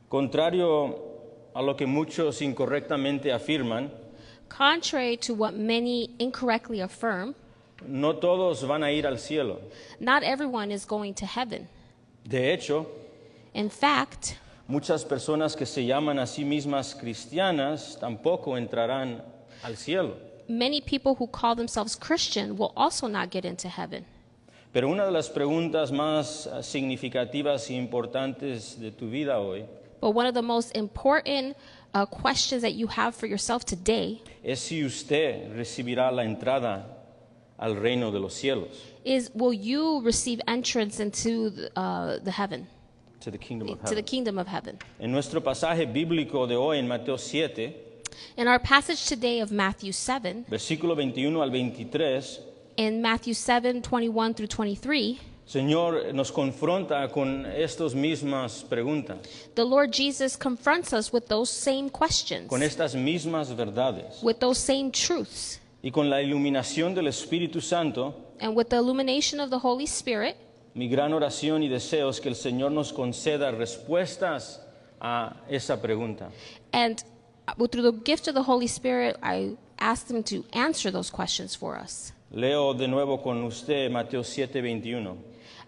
Contrario a lo que muchos incorrectamente afirman, Contrary to what many incorrectly affirm, no todos van a ir al cielo. not everyone is going to heaven. De hecho, In fact, muchas personas que se llaman a sí mismas cristianas tampoco entrarán al cielo. many people who call themselves Christian will also not get into heaven. Pero una de las preguntas más significativas y importantes de tu vida hoy But one of the most important questions that you have for yourself today es si usted recibirá la entrada al reino de los cielos, is, will you receive entrance into the heaven, to the kingdom of to the heaven. kingdom of heaven? En nuestro pasaje bíblico de hoy en Mateo 7, In our passage today of Matthew 7, versículo 21 al 23, in Matthew 7, 21 through 23, Señor nos confronta con estas mismas preguntas, the Lord Jesus confronts us with those same questions, con estas mismas verdades. with those same truths. Y con la iluminación del Espíritu Santo, And with the illumination of the Holy Spirit, mi gran oración y deseo es que el Señor nos conceda respuestas a esa pregunta. and through the gift of the Holy Spirit, I ask Him to answer those questions for us. Leo de nuevo con usted Mateo 7:21.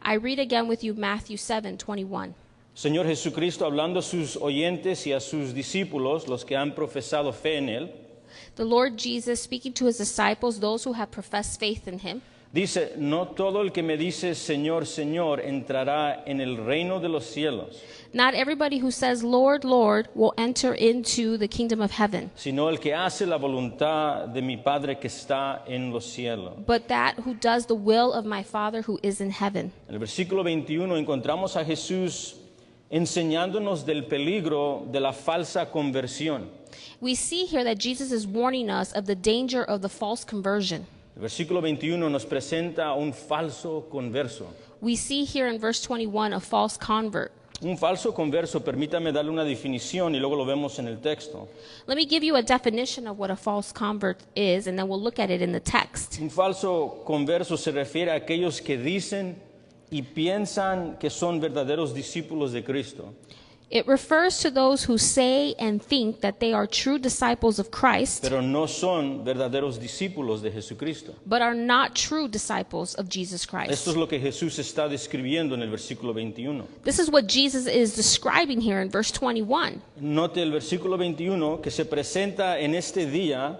I read again with you Matthew 7, 21. Señor Jesucristo hablando a sus oyentes y a sus discípulos, los que han profesado fe en Él, The Lord Jesus speaking to His disciples, those who have professed faith in Him, dice, no todo el que me dice Señor, Señor entrará en el reino de los cielos, not everybody who says, Lord, Lord, will enter into the kingdom of heaven, sino el que hace la voluntad de mi Padre que está en los cielos. but that who does the will of my Father who is in heaven. En el versículo 21 encontramos a Jesús enseñándonos del peligro de la falsa conversión. We see here that Jesus is warning us of the danger of the false conversion. El versículo 21 nos presenta un falso converso. We see here in verse 21 a false convert. Un falso converso, permítame darle una definición y luego lo vemos en el texto. Let me give you a definition of what a false convert is, and then we'll look at it in the text. Un falso converso se refiere a aquellos que dicen y piensan que son verdaderos discípulos de Cristo, It refers to those who say and think that they are true disciples of Christ, pero no son verdaderos discípulos de Jesucristo. but are not true disciples of Jesus Esto Christ. es lo que Jesús está describiendo en el versículo 21. This is what Jesus is describing here in verse 21. Note el versículo 21 que se presenta en este día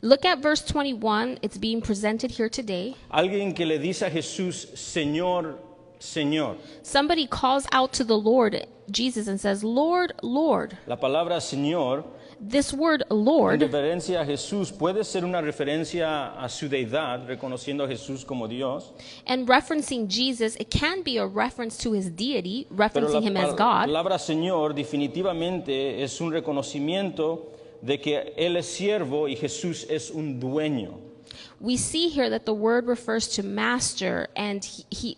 Look at verse 21. It's being presented here today. alguien que le dice a Jesús, Señor, Señor. Somebody calls out to the Lord Jesus and says, Lord, Lord. La palabra Señor, This word en Lord, referencia a Jesús, puede ser una referencia a su deidad, reconociendo a Jesús como Dios. and referencing Jesus, it can be a reference to his deity, Pero referencing him as God. palabra Señor definitivamente es un reconocimiento de que Él es siervo y Jesús es un dueño. We see here that the word refers to master and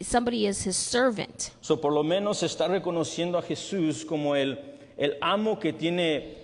somebody is his servant. So, por lo menos está reconociendo a Jesús como el amo que tiene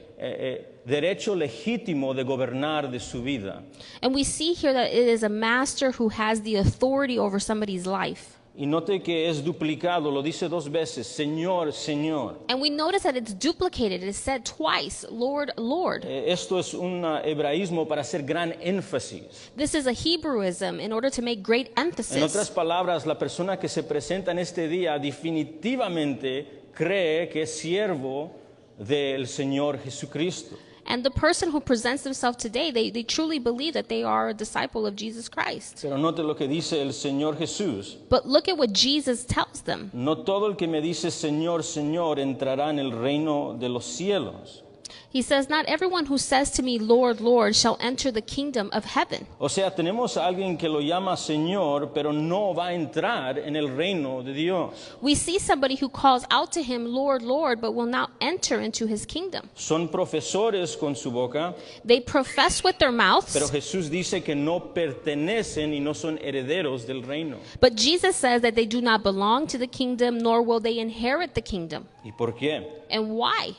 derecho legítimo de gobernar de su vida. And we see here that it is a master who has the authority over somebody's life. Y note que es duplicado, lo dice dos veces, Señor, Señor. And we notice that it's duplicated. It is said twice, Lord, Lord. Esto es un hebraísmo para hacer gran énfasis. This is a Hebrewism in order to make great En otras emphasis. palabras, la persona que se presenta en este día definitivamente cree que es siervo del Señor Jesucristo. And the person who presents themselves today, they truly believe that they are a disciple of Jesus Christ. Pero note lo que dice el Señor Jesús. But look at what Jesus tells them. No todo el que me dice Señor, Señor entrará en el reino de los cielos. He says, not everyone who says to me, Lord, Lord, shall enter the kingdom of heaven. O sea, tenemos a alguien que lo llama Señor, pero no va a entrar en el reino de Dios. We see somebody who calls out to him, Lord, Lord, but will not enter into his kingdom. Son profesores con su boca, They profess with their pero mouths, Jesús dice que no pertenecen y no son herederos del reino. but Jesus says that they do not belong to the kingdom, nor will they inherit the kingdom. ¿Y por qué? And why?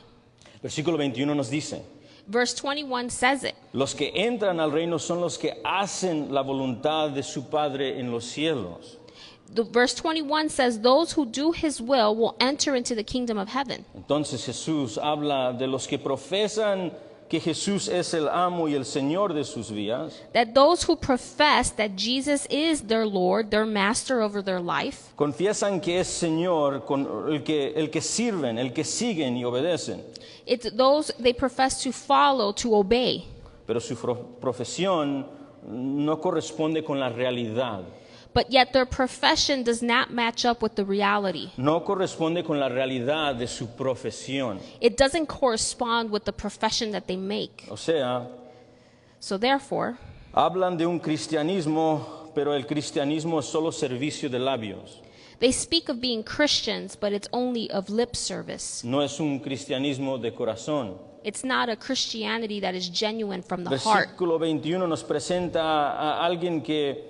Versículo 21 nos dice, Verse 21 says it. los que entran al reino son los que hacen la voluntad de su Padre en los cielos. The verse 21 says, those who do his will enter into the kingdom of heaven. Entonces Jesús habla de los que profesan que Jesús es el amo y el Señor de sus vidas, That those who profess that Jesus is their Lord, their master over their life, confiesan que es Señor con el que sirven, el que siguen y obedecen, it's those they profess to follow, to obey. pero su profesión no corresponde con la realidad, But yet their profession does not match up with the reality. no corresponde con la realidad de su profesión. It doesn't correspond with the profession that they make. O sea, So therefore, hablan de un cristianismo, pero el cristianismo es solo servicio de labios. they speak of being Christians, but it's only of lip service. No es un cristianismo de corazón. It's not a Christianity that is genuine from the heart. Versículo 21 nos presenta a alguien que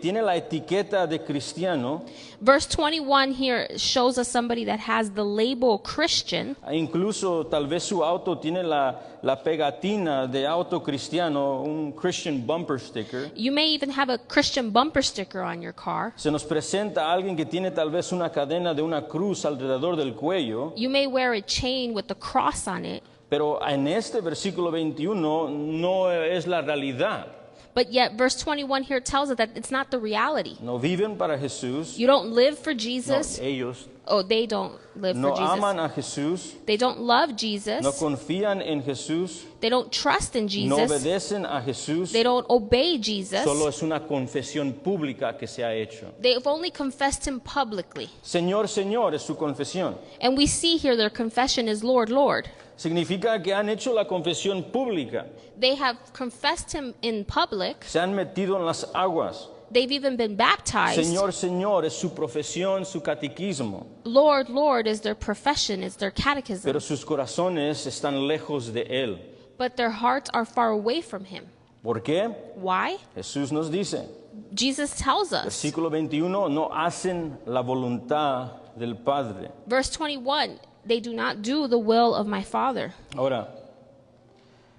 tiene la etiqueta de cristiano, Verse 21 here shows us somebody that has the label Christian. incluso tal vez su auto tiene la pegatina de auto cristiano, un Christian bumper sticker. You may even have a Christian bumper sticker on your car. Se nos presenta a alguien que tiene tal vez una cadena de una cruz alrededor del cuello, You may wear a chain with a cross on it, pero en este versículo 21 no es la realidad. but yet verse 21 here tells us that it's not the reality. No viven para Jesús, You don't live for no, Jesus. ellos Oh, they don't live no for Jesus. aman a Jesús, They don't love no Jesus. confían en Jesús, They don't trust in no Jesus. obedecen a Jesús. They don't obey Jesus. Solo es una confesión pública que se ha hecho. They've only confessed him publicly. Señor, Señor es su confesión. And we see here their confession is Lord, Lord. Significa que han hecho la confesión pública. They have confessed him in public. Se han metido en las aguas. They've even been baptized. Señor, Señor es su profesión, su catequismo. Lord, Lord is their profession, is their catechism. Pero sus corazones están lejos de Él. But their hearts are far away from him. ¿Por qué? Why? Jesús nos dice, Jesus tells us. versículo 21, no hacen la voluntad del Padre. Verse 21, they do not do the will of my Father. Ahora,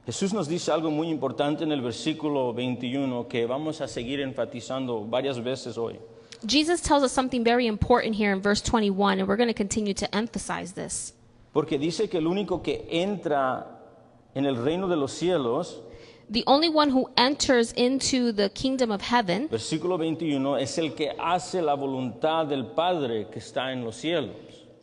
Jesús nos dice algo muy importante en el versículo 21 que vamos a seguir enfatizando varias veces hoy. Jesus tells us something very important here in verse 21, and we're going to continue to emphasize this. Porque dice que el único que entra en el reino de los cielos, The only one who enters into the kingdom of heaven, versículo 21, es el que hace la voluntad del Padre que está en los cielos.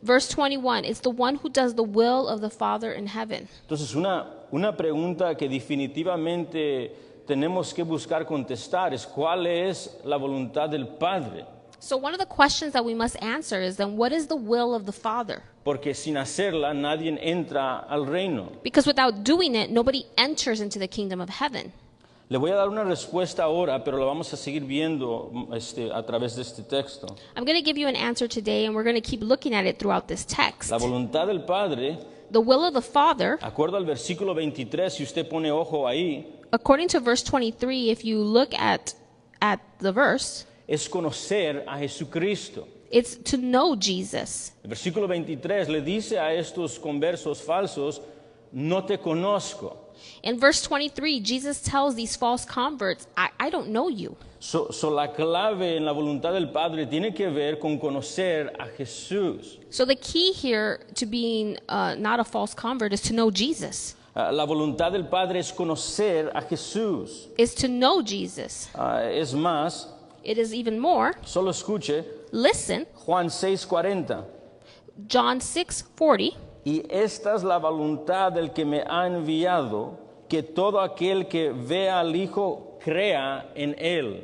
verse 21, is the one who does the will of the Father in heaven. Entonces, una pregunta que definitivamente tenemos que buscar contestar es ¿cuál es la voluntad del Padre? So one of the questions that we must answer is then what is the will of the Father? Porque sin hacerla nadie entra al reino. Because without doing it, nobody enters into the kingdom of heaven. Le voy a dar una respuesta ahora, pero la vamos a seguir viendo a través de este texto. I'm going to give you an answer today, and we're going to keep looking at it throughout this text. La voluntad del Padre, The will of the Father, acuerdo al versículo 23, si usted pone ojo ahí, according to verse 23, if you look at the verse, es conocer a Jesucristo. it's to know Jesus. El versículo 23 le dice a estos conversos falsos, no te conozco. In verse 23, Jesus tells these false converts, I don't know you. So la clave en la voluntad del Padre tiene que ver con conocer a Jesús. So the key here to being not a false convert is to know Jesus, La voluntad del Padre es conocer a Jesús. is to know Jesus. Es más, It is even more, solo escuche listen, Juan 6:40. John 6:40, Y esta es la voluntad del que me ha enviado, que todo aquel que vea al Hijo crea en Él.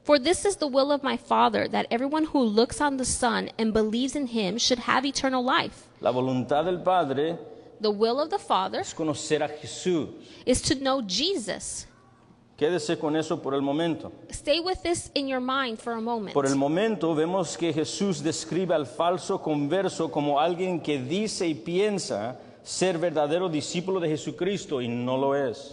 for this is the will of my Father, that everyone who looks on the Son and believes in him should have eternal life. La voluntad del Padre The will of the Father es conocer a Jesús. is to know Jesus. Quédese con eso por el momento. Stay with this in your mind for a moment. Por el momento vemos que Jesús describe al falso converso como alguien que dice y piensa ser verdadero discípulo de Jesucristo y no lo es.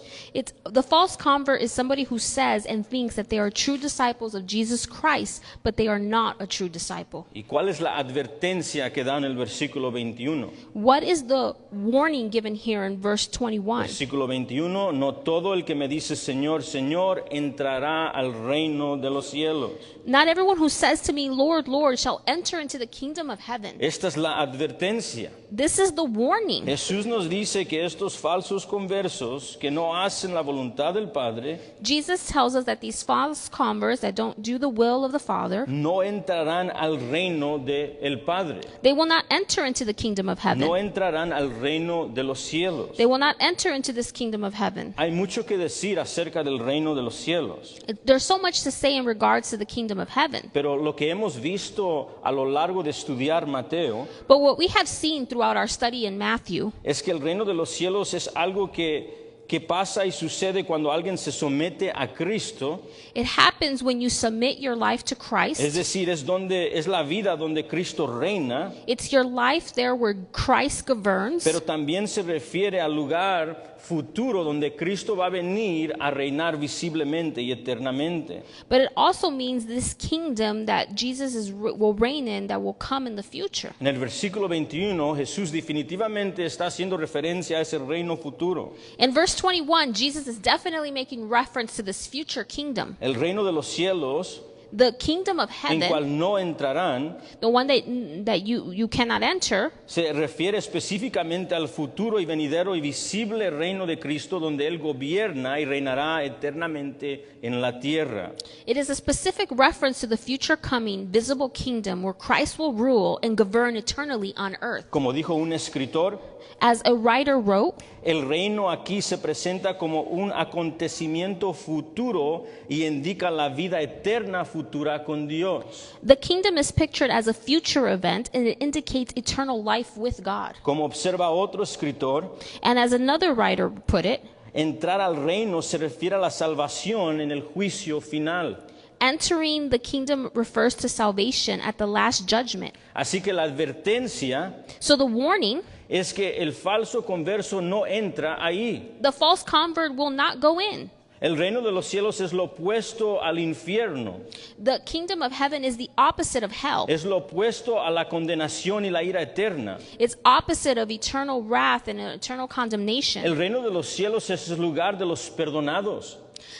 The false convert is somebody who says and thinks that they are true disciples of Jesus Christ, but they are not a true disciple. ¿Y cuál es la advertencia que da en el versículo 21? What is the warning given here in verse 21? Versículo 21, no todo el que me dice Señor, Señor, entrará al reino de los cielos. Not everyone who says to me, Lord, Lord, shall enter into the kingdom of heaven. Esta es la advertencia. This is the warning. Jesús nos dice que estos falsos conversos que no hacen la voluntad del Padre Jesus tells us that these false converts that don't do the will of the Father, no entrarán al reino del Padre. they will not enter into the kingdom of heaven. No entrarán al reino de los cielos. They will not enter into this kingdom of heaven. Hay mucho que decir acerca del reino de los cielos, There's so much to say in regards to the kingdom of heaven. pero lo que hemos visto a lo largo de estudiar Mateo But what we have seen throughout our study in Matthew es que el reino de los cielos es algo que pasa y sucede cuando alguien se somete a Cristo, it happens when you submit your life to es Christ. decir, es la vida donde Cristo reina, It's your life there where Christ governs, pero también se refiere al lugar futuro donde Cristo va a venir a reinar visiblemente y eternamente. but it also means this kingdom that Jesus will reign in that will come in the future. En el versículo 21, Jesús definitivamente está haciendo referencia a ese reino futuro. In verse 21, Jesus is definitely making reference to this future kingdom. El reino de los cielos, The kingdom of en heaven, cual no entrarán, the one that you cannot enter, se refiere específicamente al futuro y venidero y visible reino de Cristo, donde Él gobierna y reinará eternamente en la tierra. it is a specific reference to the future coming visible kingdom where Christ will rule and govern eternally on earth. Como dijo un escritor, As a writer wrote, el reino aquí se presenta como un acontecimiento futuro y indica la vida eterna futura con Dios. the kingdom is pictured as a future event and it indicates eternal life with God. Como observa otro escritor, And as another writer put it, entrar al reino se refiere a la salvación en el juicio final. entering the kingdom refers to salvation at the last judgment. Así que la advertencia So the warning, es que el falso converso no entra ahí. the false convert will not go in. El reino de los cielos es lo opuesto al infierno, The kingdom of heaven is the opposite of hell. es lo opuesto a la condenación y la ira eterna. It's opposite of eternal wrath and eternal condemnation. El reino de los cielos es el lugar de los perdonados,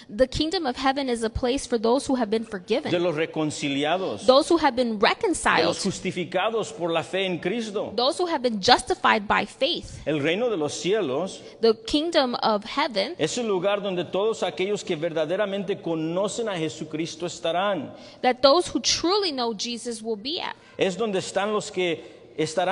The kingdom of heaven is a place for those who have been de forgiven, los reconciliados, those who have been de reconciled, los justificados por la fe en Cristo. those who have been justified by faith. El reino de los cielos The kingdom of heaven es el lugar donde todos aquellos que verdaderamente conocen a Jesucristo estarán. that those who truly know Jesus will be at. Es donde estarán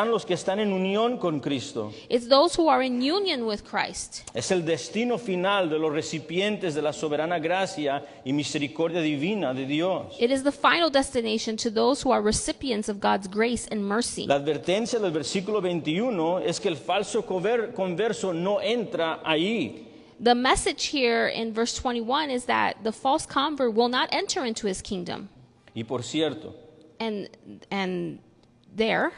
los que están en unión con Cristo. It's those who are in union with Christ. Es el destino final de los recipientes de la soberana gracia y misericordia divina de Dios. It is the final destination to those who are recipients of God's grace and mercy. La advertencia del versículo 21 es que el falso converso no entra ahí. The message here in verse 21 is that the false convert will not enter into his kingdom. Y por cierto, And there,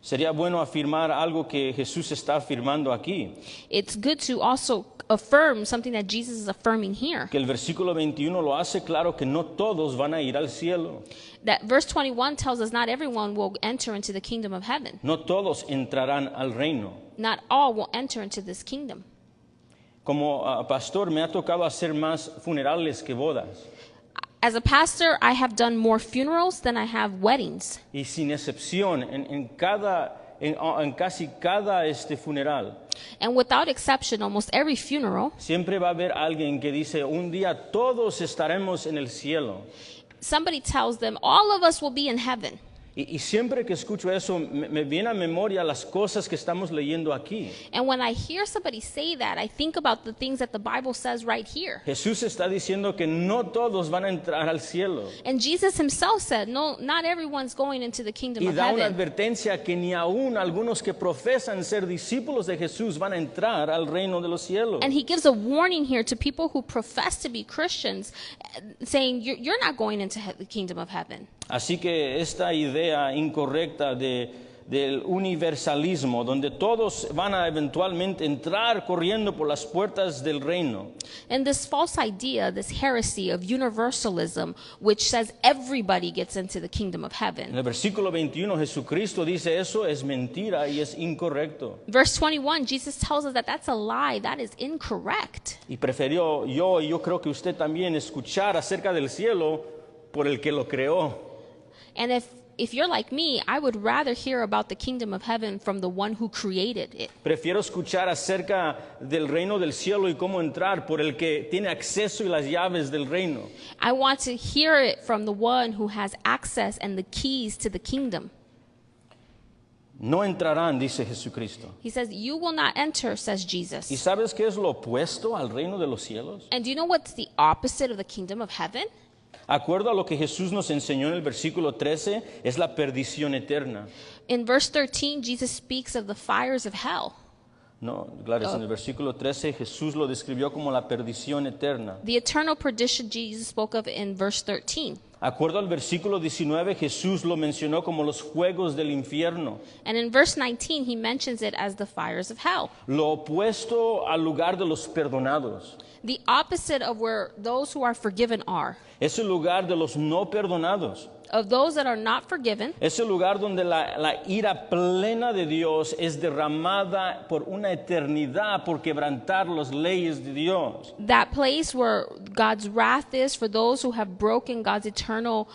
sería bueno afirmar algo que Jesús está afirmando aquí, it's good to also affirm something that Jesus is affirming here. que el versículo 21 lo hace claro que no todos van a ir al cielo, That verse 21 tells us not everyone will enter into the kingdom of heaven. no todos entrarán al reino. Not all will enter into this kingdom. Como pastor me ha tocado hacer más funerales que bodas, As a pastor, I have done more funerals than I have weddings. y sin excepción en casi cada funeral And without exception, almost every funeral, siempre va a haber alguien que dice un día todos estaremos en el cielo. somebody tells them, all of us will be in heaven. Y siempre que escucho eso, me viene a memoria las cosas que estamos leyendo aquí. And when I hear somebody say that, I think about the things that the Bible says right here. Jesús está diciendo que no todos van a entrar al cielo. And Jesus himself said, no, not everyone's going into the kingdom Y of da una heaven. advertencia que ni aún algunos que profesan ser discípulos de Jesús van a entrar al reino de los cielos. And he gives a warning here to people who profess to be Christians, saying, you're not going into the kingdom of heaven. Así que esta idea incorrecta de del universalismo, donde todos van a eventualmente entrar corriendo por las puertas del reino. And this false idea, this heresy of universalism, which says everybody gets into the kingdom of En heaven. el versículo 21 Jesucristo dice eso es mentira y es incorrecto. Verse 21, Jesus tells us that that's a lie, that is incorrect. Y prefirió yo, y yo creo que usted también, escuchar acerca del cielo por el que lo creó. And if you're like me, I would rather hear about the kingdom of heaven from the one who created it. Prefiero escuchar acerca del reino del cielo y cómo entrar por el que tiene acceso y las llaves del reino. I want to hear it from the one who has access and the keys to the kingdom. No entrarán, dice Jesucristo. He says, you will not enter, says ¿Y Jesus. sabes qué es lo opuesto al reino de los cielos? And do you know what's the opposite of the kingdom of heaven? Acuerdo a lo que Jesús nos enseñó en el versículo 13, es la perdición eterna. In verse 13, Jesus speaks of the fires of hell. No, claro, en el versículo 13 Jesús lo describió como la perdición eterna. The eternal perdition Jesus spoke of in verse 13. Acuerdo al versículo 19, Jesús lo mencionó como los fuegos del infierno. And in verse 19, he mentions it as the fires of hell. Lo opuesto al lugar de los perdonados. The opposite of where those who are forgiven are. Es el lugar de los no perdonados. Of those that are not forgiven, Es el lugar donde la ira plena de Dios es derramada por una eternidad por quebrantar las leyes de Dios. that place where God's wrath is for those who have broken God's eternal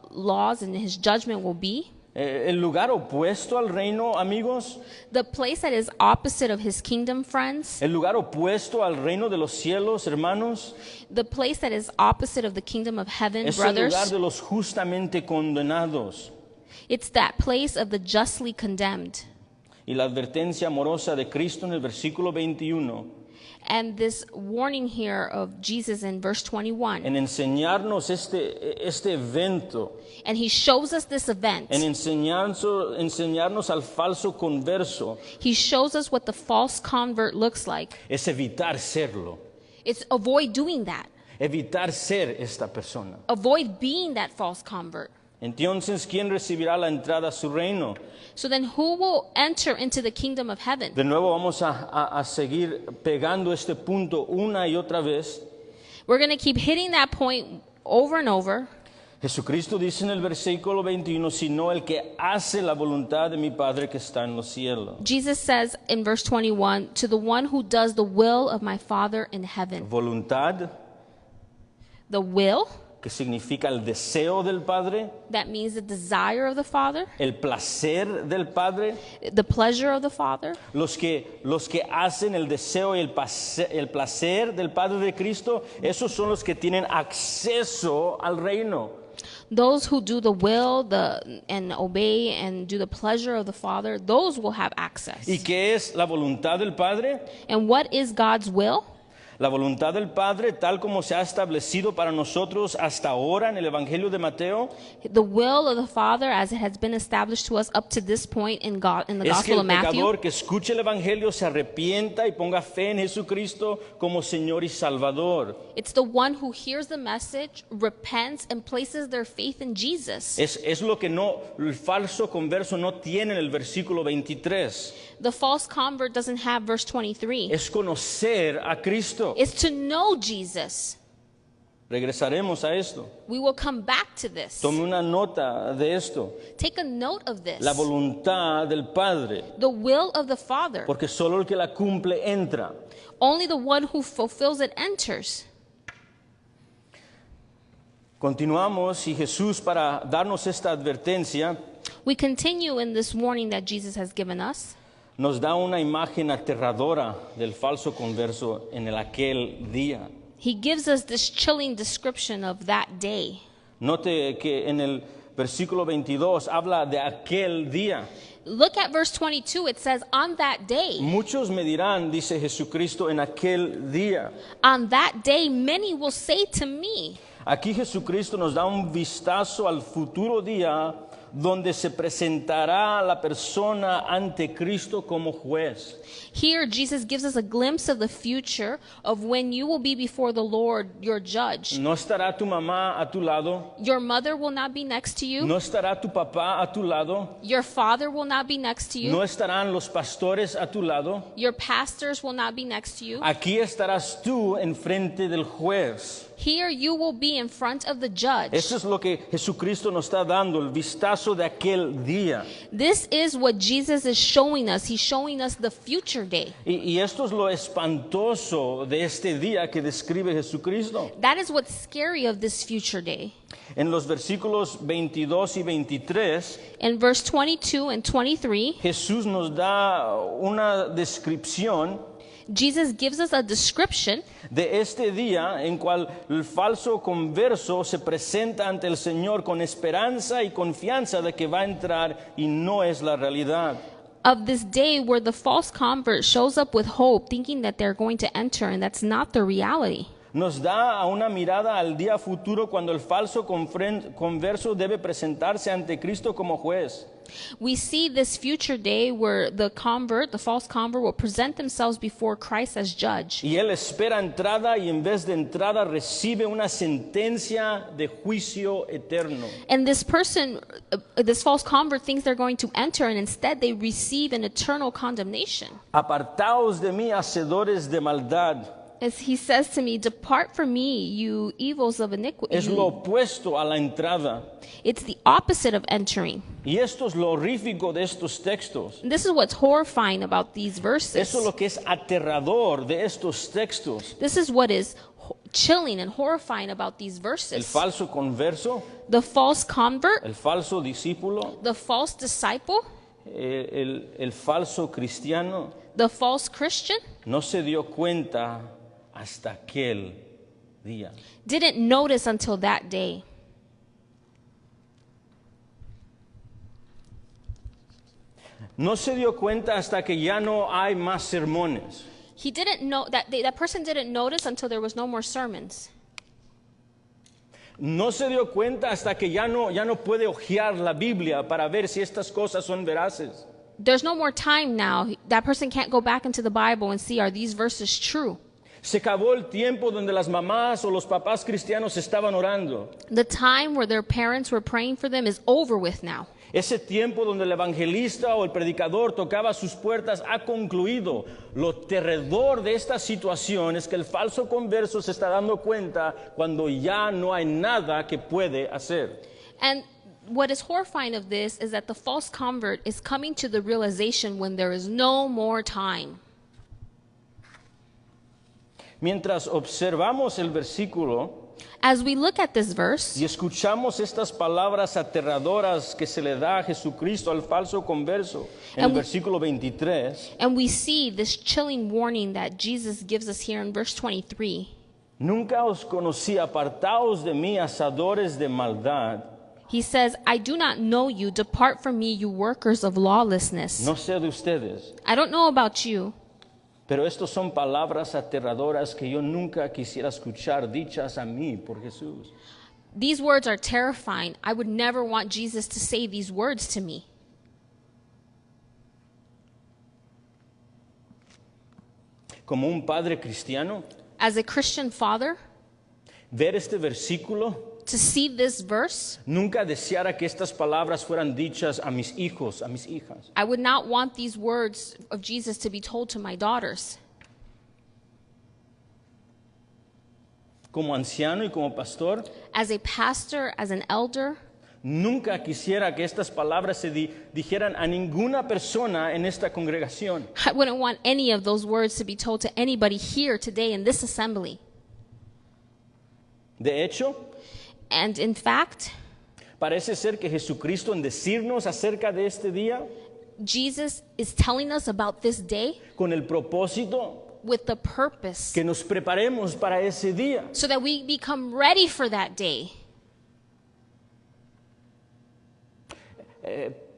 laws and his judgment will be. El lugar opuesto al reino, amigos, The place that is opposite of his kingdom, friends, el lugar opuesto al reino de los cielos, hermanos, the place that is opposite of the kingdom of heaven, es el lugar brothers, de los justamente condenados. it's that place of the justly condemned. Y la advertencia amorosa de Cristo en el versículo 21, And this warning here of Jesus in verse 21. en enseñarnos este evento, And he shows us this event. en enseñarnos al falso converso, He shows us what the false convert looks like. es evitar serlo, It's avoid doing that. evitar ser esta persona. Avoid being that false convert. Entonces, ¿quién recibirá la entrada a su reino? So then who will enter into the kingdom of heaven? De nuevo vamos a seguir pegando este punto una y otra vez. We're going to keep hitting that point over and over. Jesucristo dice en el versículo 21, sino el que hace la voluntad de mi Padre que está en los cielos. Jesus says in verse 21, to the one who does the will of my Father in heaven. Voluntad, The will, que significa el deseo del Padre, that means the desire of the Father, el placer del Padre. the pleasure of the Father. Los que hacen el deseo y el placer del Padre de Cristo, esos son los que tienen acceso al reino. Those who do the will and obey and do the pleasure of the Father, those will have access. ¿Y qué es la voluntad del Padre? And what is God's will? La voluntad del Padre, tal como se ha establecido para nosotros hasta ahora en el Evangelio de Mateo, The will of the Father as it has been established to us up to this point in the es que Gospel el of Matthew. pecador que escuche el Evangelio se arrepienta y ponga fe en Jesucristo como Señor y Salvador. It's the one who hears the message, repents, and places their faith in Jesus. Es lo que el falso converso no tiene en el versículo 23. The false convert doesn't have verse 23. Es conocer a Cristo. It's to know Jesus. Regresaremos a esto. We will come back to this. Tome una nota de esto. Take a note of this. La voluntad del Padre. The will of the Father. Porque solo el que la cumple entra. Only the one who fulfills it enters. Continuamos y Jesús, para darnos esta advertencia, We continue in this warning that Jesus has given us. nos da una imagen aterradora del falso converso en aquel día. He gives us this chilling description of that day. Note que en el versículo 22 habla de aquel día. Look at verse 22. It says, on that day. Muchos me dirán, dice Jesucristo, en aquel día. On that day, many will say to me. Aquí Jesucristo nos da un vistazo al futuro día donde se presentará la persona ante Cristo como juez. Here, Jesus gives us a glimpse of the future of when you will be before the Lord, your judge. No estará tu mamá a tu lado, Your mother will not be next to you. no estará tu papá a tu lado, Your father will not be next to you. no estarán los pastores a tu lado. Your pastors will not be next to you. Aquí estarás tú enfrente del juez. Here, you will be in front of the judge. Eso es lo que Jesucristo nos está dando, el vistazo de aquel día. This is what Jesus is showing us. He's showing us the future day. Y esto es lo espantoso de este día que describe Jesucristo. That is what's scary of this future day. En los versículos 22 y 23, In verse 22 and 23, Jesús nos da una descripción Jesus gives us a description de este día en cual el falso converso se presenta ante el Señor con esperanza y confianza de que va a entrar y no es la realidad. of this day where the false convert shows up with hope, thinking that they're going to enter, and that's not the reality. Nos da una mirada al día futuro cuando el falso converso debe presentarse ante Cristo como juez. We see this future day where the false convert, will present themselves before Christ as judge. Y él espera entrada y en vez de entrada recibe una sentencia de juicio eterno. And this person, this false convert, thinks they're going to enter, and instead they receive an eternal condemnation. Apartaos de mí, hacedores de maldad. As he says to me, "Depart from me, you evils of iniquity." Es lo opuesto a la entrada. It's the opposite of entering. Y esto es lo horrífico de estos textos. This is what's horrifying about these verses. Eso es lo que es aterrador de estos textos. This is what is chilling and horrifying about these El verses. falso converso, The false convert, el falso discípulo, the false disciple, el falso cristiano, the false Christian no se dio cuenta hasta aquel día. didn't notice until that day. No se dio cuenta hasta que ya no hay más sermones. He didn't know that person didn't notice until there was no more sermons. No se dio cuenta hasta que ya no puede hojear la Biblia para ver si estas cosas son veraces. There's no more time now. That person can't go back into the Bible and see, are these verses true? Se acabó el tiempo donde las mamás o los papás cristianos estaban orando. The time where their parents were praying for them is over with now. Ese tiempo donde el evangelista o el predicador tocaba sus puertas ha concluido. Lo terror de esta situación es que el falso converso se está dando cuenta cuando ya no hay nada que puede hacer. And what is horrifying of this is that the false convert is coming to the realization when there is no more time. Mientras observamos el versículo As we look at this verse y escuchamos estas palabras aterradoras que se le da a Jesucristo al falso converso en el versículo 23, and we see this chilling warning that Jesus gives us here in verse 23, nunca os conocí, apartaos de mí, hacedores de maldad. he says, "I do not know you. Depart from me, you workers of lawlessness." No sé de ustedes, I don't know about you, pero estas son palabras aterradoras que yo nunca quisiera escuchar dichas a mí por Jesús. these words are terrifying. I would never want Jesus to say these words to me. Como un padre cristiano, As a Christian father, ver este versículo, to see this verse, nunca deseara que estas palabras fueran dichas a mis hijos, a mis hijas. I would not want these words of Jesus to be told to my daughters. Como anciano y como pastor, As a pastor, as an elder, nunca quisiera que estas palabras se dijeran a ninguna persona en esta congregación. I wouldn't want any of those words to be told to anybody here today in this assembly. De hecho, And in fact, parece ser que Jesucristo en decirnos acerca de este día, Jesus is telling us about this day con el propósito with the purpose que nos preparemos para ese día. so that we become ready for that day.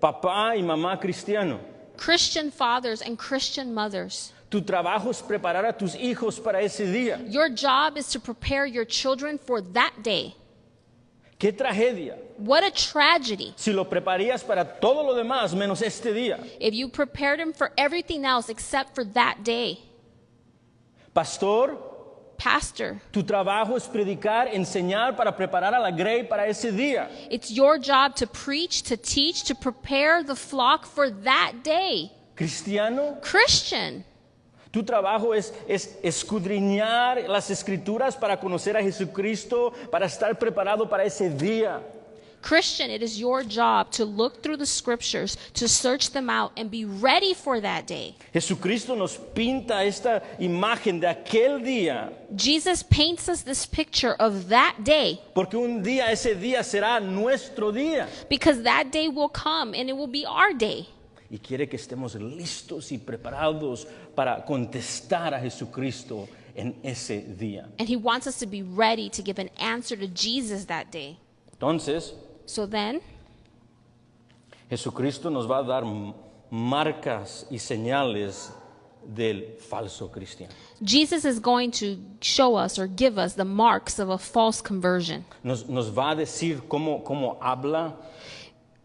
Papá y mamá cristiano, Christian fathers and Christian mothers, tu trabajo es preparar a tus hijos para ese día. your job is to prepare your children for that day. Qué tragedia What a tragedy si lo preparías para todo lo demás menos este día. if you prepared him for everything else except for that day. Pastor, Pastor, tu trabajo es predicar, enseñar para preparar a la grey para ese día. it's your job to preach, to teach, to prepare the flock for that day. Cristiano, Christian, tu trabajo es escudriñar las escrituras para conocer a Jesucristo, para estar preparado para ese día. Christian, it is your job to look through the scriptures, to search them out, and be ready for that day. Jesucristo nos pinta esta imagen de aquel día, Jesus paints us this picture of that day porque un día, ese día será nuestro día. because that day will come and it will be our day. Y quiere que estemos listos y preparados para contestar a Jesucristo en ese día. And he wants us to be ready to give an answer to Jesus that day. Entonces, So then, Jesucristo nos va a dar marcas y señales del falso cristiano. Jesus is going to show us or give us the marks of a false conversion. Nos va a decir cómo habla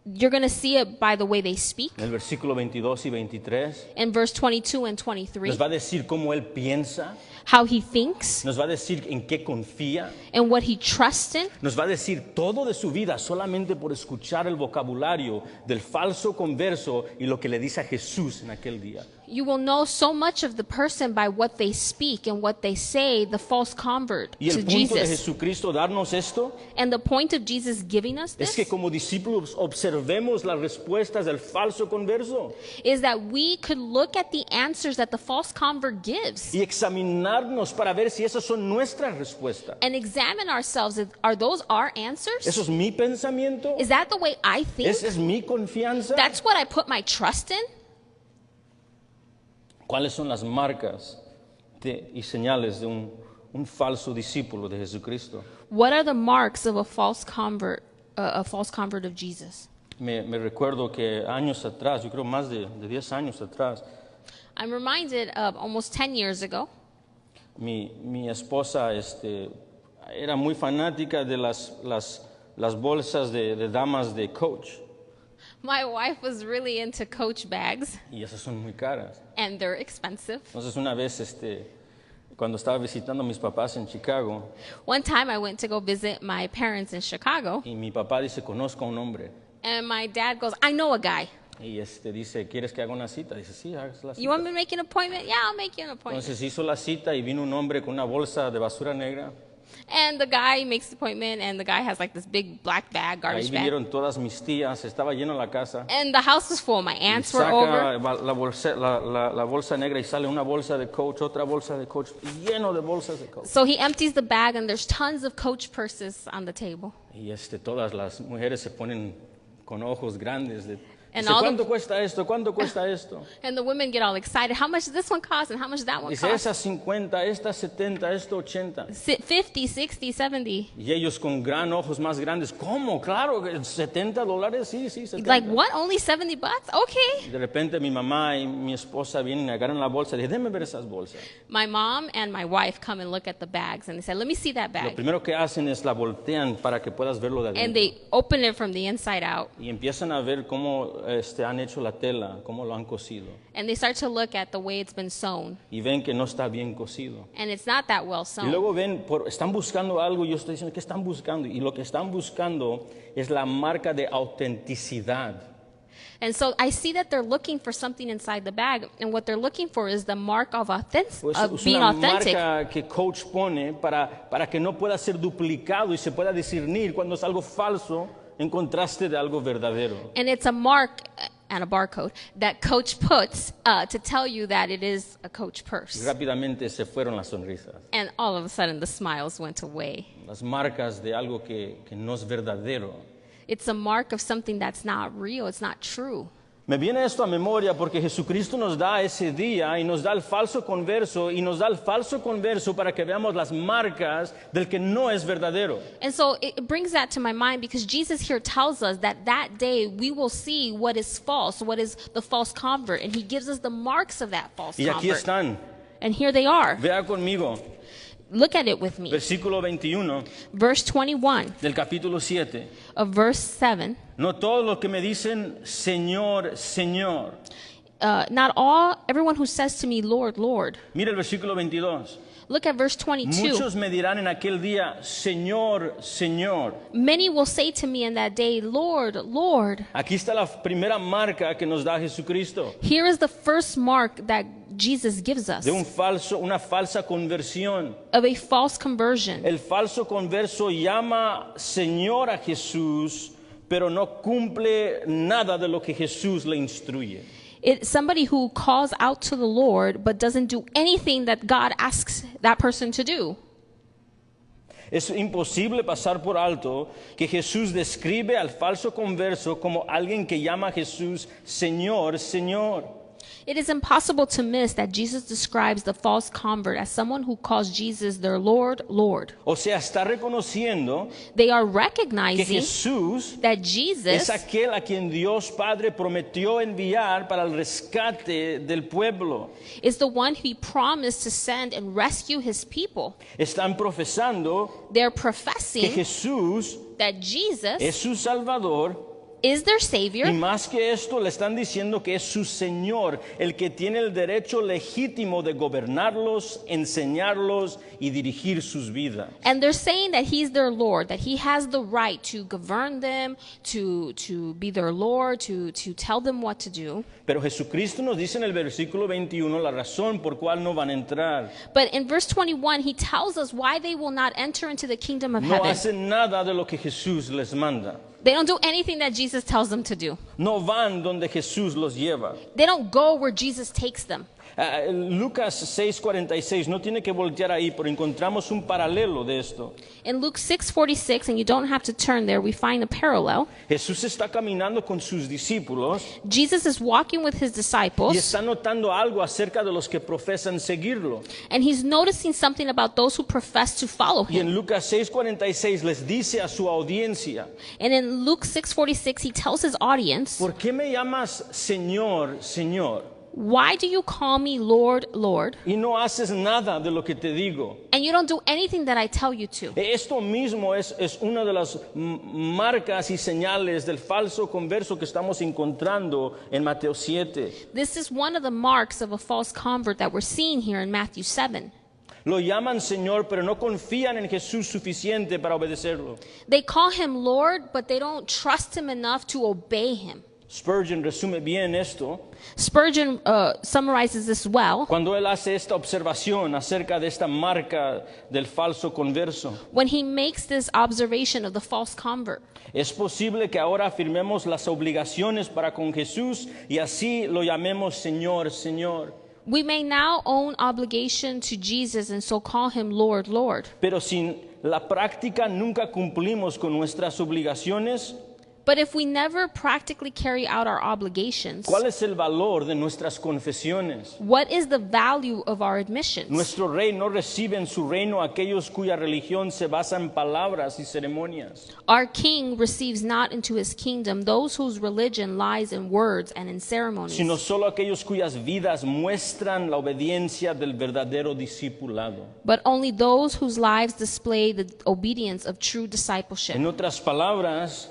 You're going to see it by the way they speak. en el versículo 22 y 23. In verse 22 and 23, Nos va a decir cómo él piensa. how he thinks Nos va a decir en qué confía. and what he trusts in. Nos va a decir todo de su vida solamente por escuchar el vocabulario del falso converso y lo que le dice a Jesús en aquel día. You will know so much of the person by what they speak and what they say, the false convert Y to el punto de Jesus. Jesucristo darnos esto And the point of Jesus giving us es this que como discípulos observemos las respuestas del falso converso is that we could look at the answers that the false convert gives y examinarnos para ver si esas son nuestras respuestas. and examine ourselves. Are those our answers? ¿Eso es mi pensamiento? Is that the way I think? ¿Esa es mi confianza? That's what I put my trust in? ¿Cuáles son las marcas y señales de un falso discípulo de Jesucristo? What are the marks of a false convert of Jesus? Me recuerdo que años atrás, yo creo más de 10 años atrás, I'm reminded of almost 10 years ago. mi esposa era muy fanática de las bolsas de damas de Coach. My wife was really into Coach bags, Y esas son muy caras. and they're expensive. Entonces una vez, cuando estaba visitando a mis papás en Chicago, One time I went to go visit my parents in Chicago, y mi papá dice, conozco a un hombre. and my dad goes, I know a guy. Y dice, ¿quieres que haga una cita? Dice, sí, haz la You want me cita. to make an appointment? Yeah, I'll make you an appointment. Entonces hizo la cita y vino un hombre con una bolsa de basura negra. And the guy makes the appointment, and the guy has like this big black bag, Ahí garbage bag. vinieron todas mis tías, estaba lleno la casa. And the house was full. My Y aunts were over. saca la bolsa negra y sale una bolsa de Coach, otra bolsa de Coach, lleno de bolsas de Coach. So he empties the bag, and there's tons of Coach purses on the table. Y todas las mujeres se ponen con ojos grandes. And Dice, all the- ¿cuánto cuesta esto? ¿Cuánto cuesta esto? And the women get all excited. How much does this one cost, and how much does that one Dice, cost? esa 50, esta 70, esto 80. 50, 60, 70. Y ellos con gran ojos más grandes, ¿cómo? Claro, $70, sí, 70. Like, what? Only 70 bucks? Okay. Y de repente mi mamá y mi esposa vienen y agarran la bolsa y dicen, déjeme ver esas bolsas. My mom and my wife come and look at the bags, and they say, let me see that Lo bag. primero que hacen es la voltean para que puedas verlo de And adentro. they open it from the inside out. Y empiezan a ver cómo han hecho la tela, cómo lo han cosido. And they start to look at the way it's been sewn. Y ven que no está bien cosido. And it's not that well Y sewn. luego ven, están buscando algo y yo estoy diciendo, ¿qué están buscando? Y lo que están buscando es la marca de autenticidad. And so I see that they're looking for something inside the bag. And what they're looking for is the mark of, Pues of es being una authentic. marca que Coach pone para que no pueda ser duplicado y se pueda discernir cuando es algo falso en contraste de algo verdadero. And it's a mark and a barcode that Coach puts to tell you that it is a Coach Y purse. rápidamente se fueron las sonrisas. And all of a sudden the smiles went away. Las marcas de algo que no es verdadero. It's a mark of something that's not real. It's not true. Me viene esto a memoria porque Jesucristo nos da ese día y nos da el falso converso y nos da el falso converso para que veamos las marcas del que no es verdadero. And so it brings that to my mind because Jesus here tells us that that day we will see what is false, what is the false convert. And he gives us the marks of that false Y aquí convert. están. And here they are. Vea conmigo. Look at it with me. Versículo 21 Verse 21 del capítulo 7. of verse 7. No todos los que me dicen Señor, Señor. Not everyone who says to me, Lord, Lord. Mira el versículo 22. Look at verse 22. Muchos me dirán en aquel día, Señor, Señor. Many will say to me in that day, Lord, Lord. Aquí está la primera marca que nos da Jesucristo. Here is the first mark that Jesus gives us De una falsa conversión. of a false conversion. El falso converso llama Señor a Jesús, pero no cumple nada de lo que Jesús le instruye. It's somebody who calls out to the Lord but doesn't do anything that God asks that person to do. Es imposible pasar por alto que Jesús describe al falso converso como alguien que llama a Jesús Señor, Señor. It is impossible to miss that Jesus describes the false convert as someone who calls Jesus their Lord, Lord. O sea, está reconociendo They are que recognizing Jesús that es Jesus aquel a quien Dios Padre prometió enviar para el rescate del pueblo. is the one he promised to send and rescue his people. Están profesando They're que professing Jesús that Jesus es su Salvador. is their Y Savior, más que esto, le están diciendo que es su Señor, el que tiene el derecho legítimo de gobernarlos, enseñarlos y dirigir sus vidas. and they're saying that he's their Lord, that he has the right to govern them, to be their Lord, to tell them what to do. Pero Jesucristo nos dice en el versículo 21 la razón por cual no van a entrar. But in verse 21, he tells us why they will not enter into the kingdom of No heaven. hacen nada de lo que Jesús les manda. They don't do anything that Jesus tells them to do. No van donde Jesús los lleva. They don't go where Jesus takes them. Lucas 6:46, no tiene que voltear ahí, pero encontramos un paralelo de esto. In Luke 6:46, and you don't have to turn there, we find a parallel. Jesús está caminando con sus discípulos Jesus is walking with his y disciples, está notando algo acerca de los que profesan seguirlo. and he's noticing something about those who profess to follow Y him. en Lucas 6:46 les dice a su audiencia, And in Luke 6:46, he tells his audience, ¿por qué me llamas Señor, Señor? "Why do you call me Lord, Lord, Y no haces nada de lo que te digo. and you don't do anything that I tell you to?" Esto mismo es una de las marcas y señales del falso converso que estamos encontrando en Mateo 7. This is one of the marks of a false convert that we're seeing here in Matthew 7. Lo llaman Señor, pero no confían en Jesús suficiente para obedecerlo. They call him Lord, but they don't trust him enough to obey him. Spurgeon resume bien esto Spurgeon summarizes this well cuando él hace esta observación acerca de esta marca del falso converso. when he makes this observation of the false convert. Es posible que ahora afirmemos las obligaciones para con Jesús y así lo llamemos Señor, Señor. We may now own obligation to Jesus and so call him Lord, Lord. Pero sin la práctica nunca cumplimos con nuestras obligaciones. But if we never practically carry out our obligations, ¿Cuál es el valor de nuestras confesiones? what is the value of our admissions? Nuestro rey no recibe en su reino a aquellos cuya religión se basa en palabras y ceremonias. Our king receives not into his kingdom those whose religion lies in words and in ceremonies, Sino solo aquellos cuyas vidas muestran la obediencia del verdadero discipulado. but only those whose lives display the obedience of true discipleship. En otras palabras,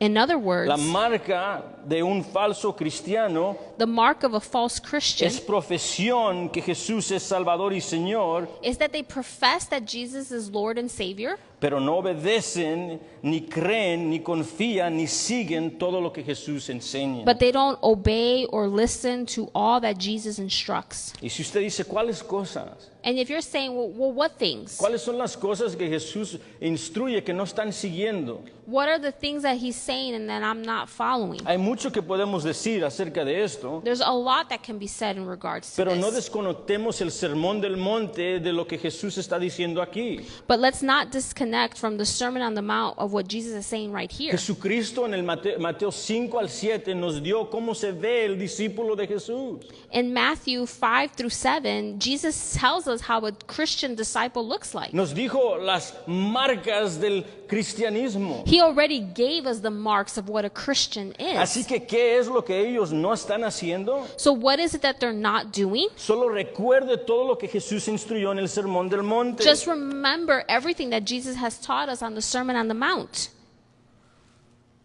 In other la words, marca de un falso cristiano the mark of a false Christian es profesión que Jesús es Salvador y Señor, is that they profess that Jesus is Lord and Savior, pero no obedecen, ni creen, ni confían, ni siguen todo lo que Jesús enseña. but they don't obey or listen to all that Jesus instructs. Y si usted dice, ¿cuáles cosas? And if you're saying, well, what things? ¿Cuáles son las cosas que Jesús instruye que no están siguiendo? What are the things that he's saying and that I'm not following? Hay mucho que podemos decir acerca de esto, There's a lot that can be said in regards to pero no this. desconectemos el sermón del monte de lo que Jesús está diciendo aquí. But let's not disconnect from the Sermon on the Mount of what Jesus is saying right here. Jesucristo en el Mateo 5 al 7 nos dio cómo se ve el discípulo de Jesús. In Matthew 5 through 7, Jesus tells us how a Christian disciple looks like. Nos dijo las marcas del cristianismo. He already gave us the marks of what a Christian Así is. que, ¿qué es lo que ellos no están haciendo? haciendo? So what is it that they're not doing? Solo recuerde todo lo que Jesús instruyó en el Sermón del Monte. Just remember everything that Jesus has taught us on the Sermon on the Mount.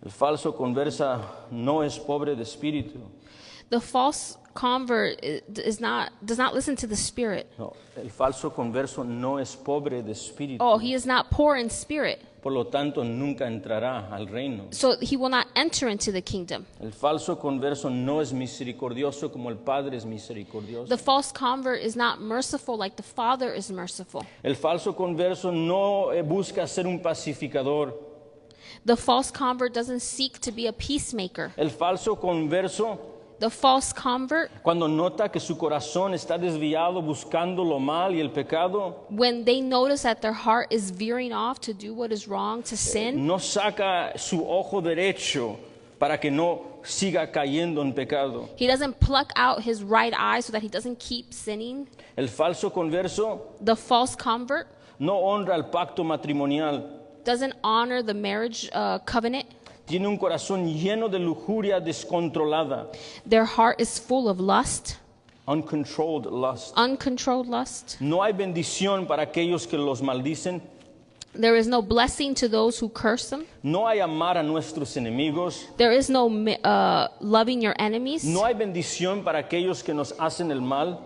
El falso conversa no es pobre de espíritu. The false convert does not listen to the Spirit. No, el falso converso no es pobre de espíritu. Oh, he is not poor in spirit, Por lo tanto, nunca entrará al reino. so he will not enter into the kingdom. El falso converso no es misericordioso como el Padre es misericordioso. The false convert is not merciful like the Father is merciful. El falso converso no busca ser un pacificador. The false convert doesn't seek to be a peacemaker. El falso converso, The false convert, cuando nota que su corazón está desviado buscando lo mal y el pecado, when they notice that their heart is veering off to do what is wrong, to sin, no saca su ojo derecho para que no siga cayendo en pecado. he doesn't pluck out his right eye so that he doesn't keep sinning. El falso converso The false convert no honra el pacto matrimonial. doesn't honor the marriage covenant. Tiene un corazón lleno de lujuria descontrolada, Their heart is full of lust, uncontrolled lust. uncontrolled lust. No hay bendición para aquellos que los maldicen. There is no blessing to those who curse them. No hay amar a nuestros enemigos. There is no loving your enemies. No hay bendición para aquellos que nos hacen el mal.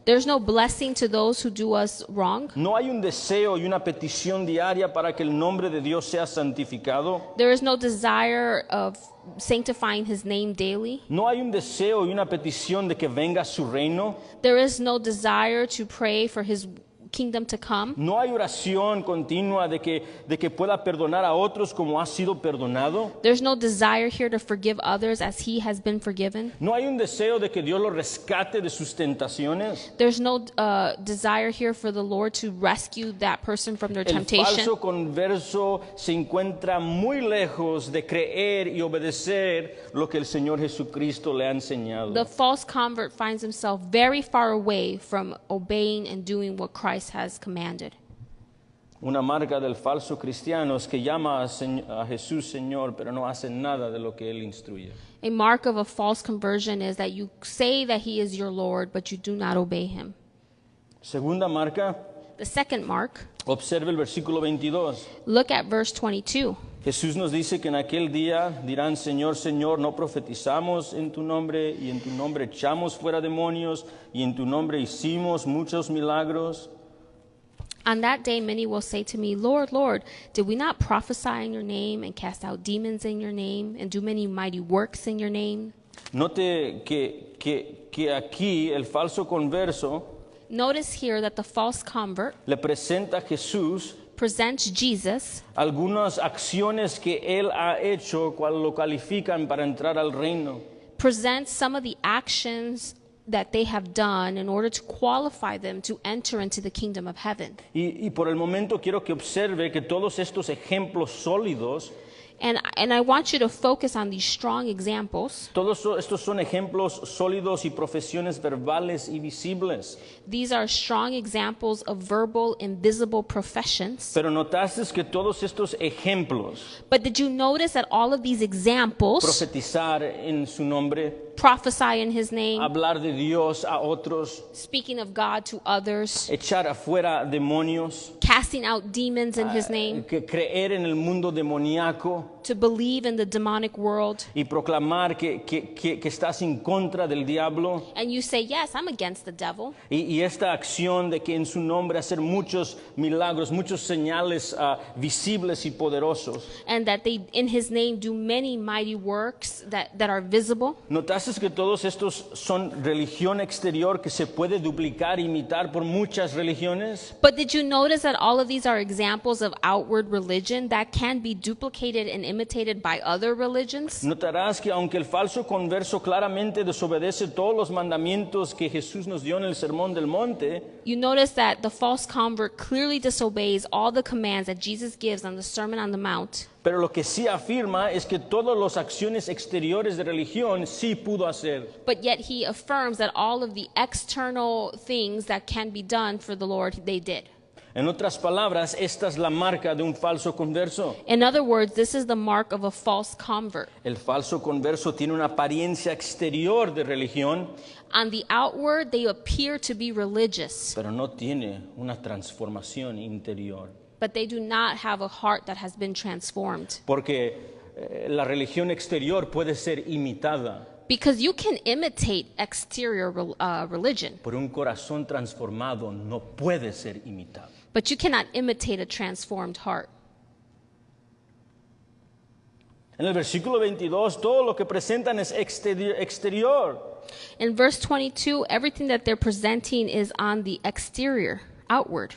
There's no blessing to those who do us wrong. No hay un deseo y una petición diaria para que el nombre de Dios sea santificado. There is no desire of sanctifying his name daily. No hay un deseo y una petición de que venga su reino. There is no desire to pray for his kingdom to come. No hay oración continua de que pueda perdonar a otros como ha sido perdonado. There's no desire here to forgive others as he has been forgiven. No hay un deseo de que Dios lo rescate de sus tentaciones. There's no desire here for the Lord to rescue that person from their El temptation. falso converso se encuentra muy lejos de creer y obedecer lo que el Señor Jesucristo le ha enseñado. The false convert finds himself very far away from obeying and doing what Christ has commanded. Una marca del falso cristiano es que llama a Jesús Señor, pero no hace nada de lo que Él instruye. A mark of a false conversion is that you say that he is your Lord, but you do not obey him. Segunda marca, The second mark, observe el versículo 22. look at verse 22. Jesús nos dice que en aquel día dirán, Señor, Señor, no profetizamos en tu nombre y en tu nombre echamos fuera demonios y en tu nombre hicimos muchos milagros. On that day, many will say to me, Lord, Lord, did we not prophesy in your name and cast out demons in your name and do many mighty works in your name? Note que aquí el falso converso Notice here that the false convert le presenta a Jesús presents Jesus algunas acciones que él ha hecho cual lo califican para entrar al reino. presents some of the actions that they have done in order to qualify them to enter into the kingdom of heaven. Y por el momento quiero que observe que todos estos ejemplos sólidos, And I want you to focus on these strong examples. todos estos son ejemplos sólidos y profesiones verbales y visibles. These are strong examples of verbal, invisible professions. Pero notaste que todos estos ejemplos, But did you notice that all of these examples, profetizar en su nombre, prophesy in his name, hablar de Dios a otros, speaking of God to others, echar afuera demonios, casting out demons in his name, que creer en el mundo demoníaco to believe in the demonic world, y proclamar que estás en contra del diablo, and you say, yes, I'm against the devil, y esta acción de que en su nombre hacer muchos milagros, muchos señales visibles y poderosos. and that they in his name do many mighty works that are visible. ¿Notaste que todos estos son religión exterior que se puede duplicar, imitar por muchas religiones? But did you notice that all of these are examples of outward religion that can be duplicated and imitated by other religions? Notarás que aunque el falso converso claramente desobedece todos los mandamientos que Jesús nos dio en el Sermón del Monte, You notice that the false convert clearly disobeys all the commands that Jesus gives on the Sermon on the Mount. pero lo que sí afirma es que todas las acciones exteriores de religión sí pudo hacer. But yet he affirms that all of the external things that can be done for the Lord, they did. En otras palabras, esta es la marca de un falso converso. In other words, this is the mark of a false convert. El falso converso tiene una apariencia exterior de religión, On the outward, they appear to be religious, pero no tiene una transformación interior. but they do not have a heart that has been transformed. Porque la religión exterior puede ser imitada, Because you can imitate exterior religion, pero un corazón transformado no puede ser imitado. but you cannot imitate a transformed heart. En el versículo 22, todo lo que presentan es exterior. In verse 22, everything that they're presenting is on the exterior, outward.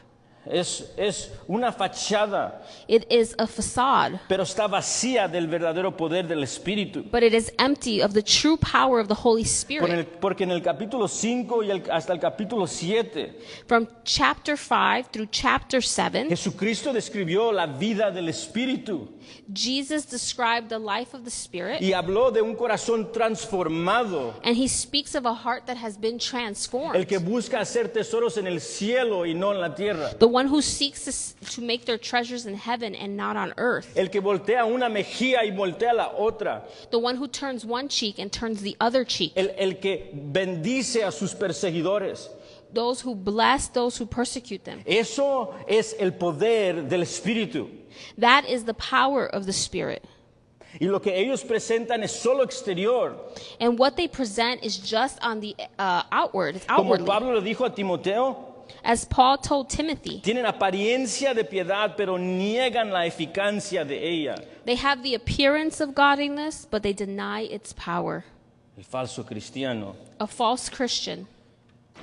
Es una fachada, It is a facade, pero está vacía del verdadero poder del Espíritu. but it is empty of the true power of the Holy Spirit. Porque en el capítulo 5 y hasta el capítulo 7, From chapter 5 through chapter 7, Jesucristo describió la vida del Espíritu Jesus described the life of the Spirit, y habló de un corazón transformado, and he speaks of a heart that has been transformed. el que busca hacer tesoros en el cielo y no en la tierra, The one who seeks to make their treasures in heaven and not on earth. el que voltea una mejilla y voltea la otra, The one who turns one cheek and turns the other cheek. el que bendice a sus perseguidores. Those who bless those who persecute them. Eso es el poder del Espíritu. That is the power of the Spirit. Y lo que ellos presentan es solo exterior. And what they present is just on the outward. It's Como outwardly. Pablo le dijo a Timoteo, As Paul told Timothy, tienen apariencia de piedad, pero niegan la eficacia de ella. they have the appearance of godliness, but they deny its power. El falso cristiano A false Christian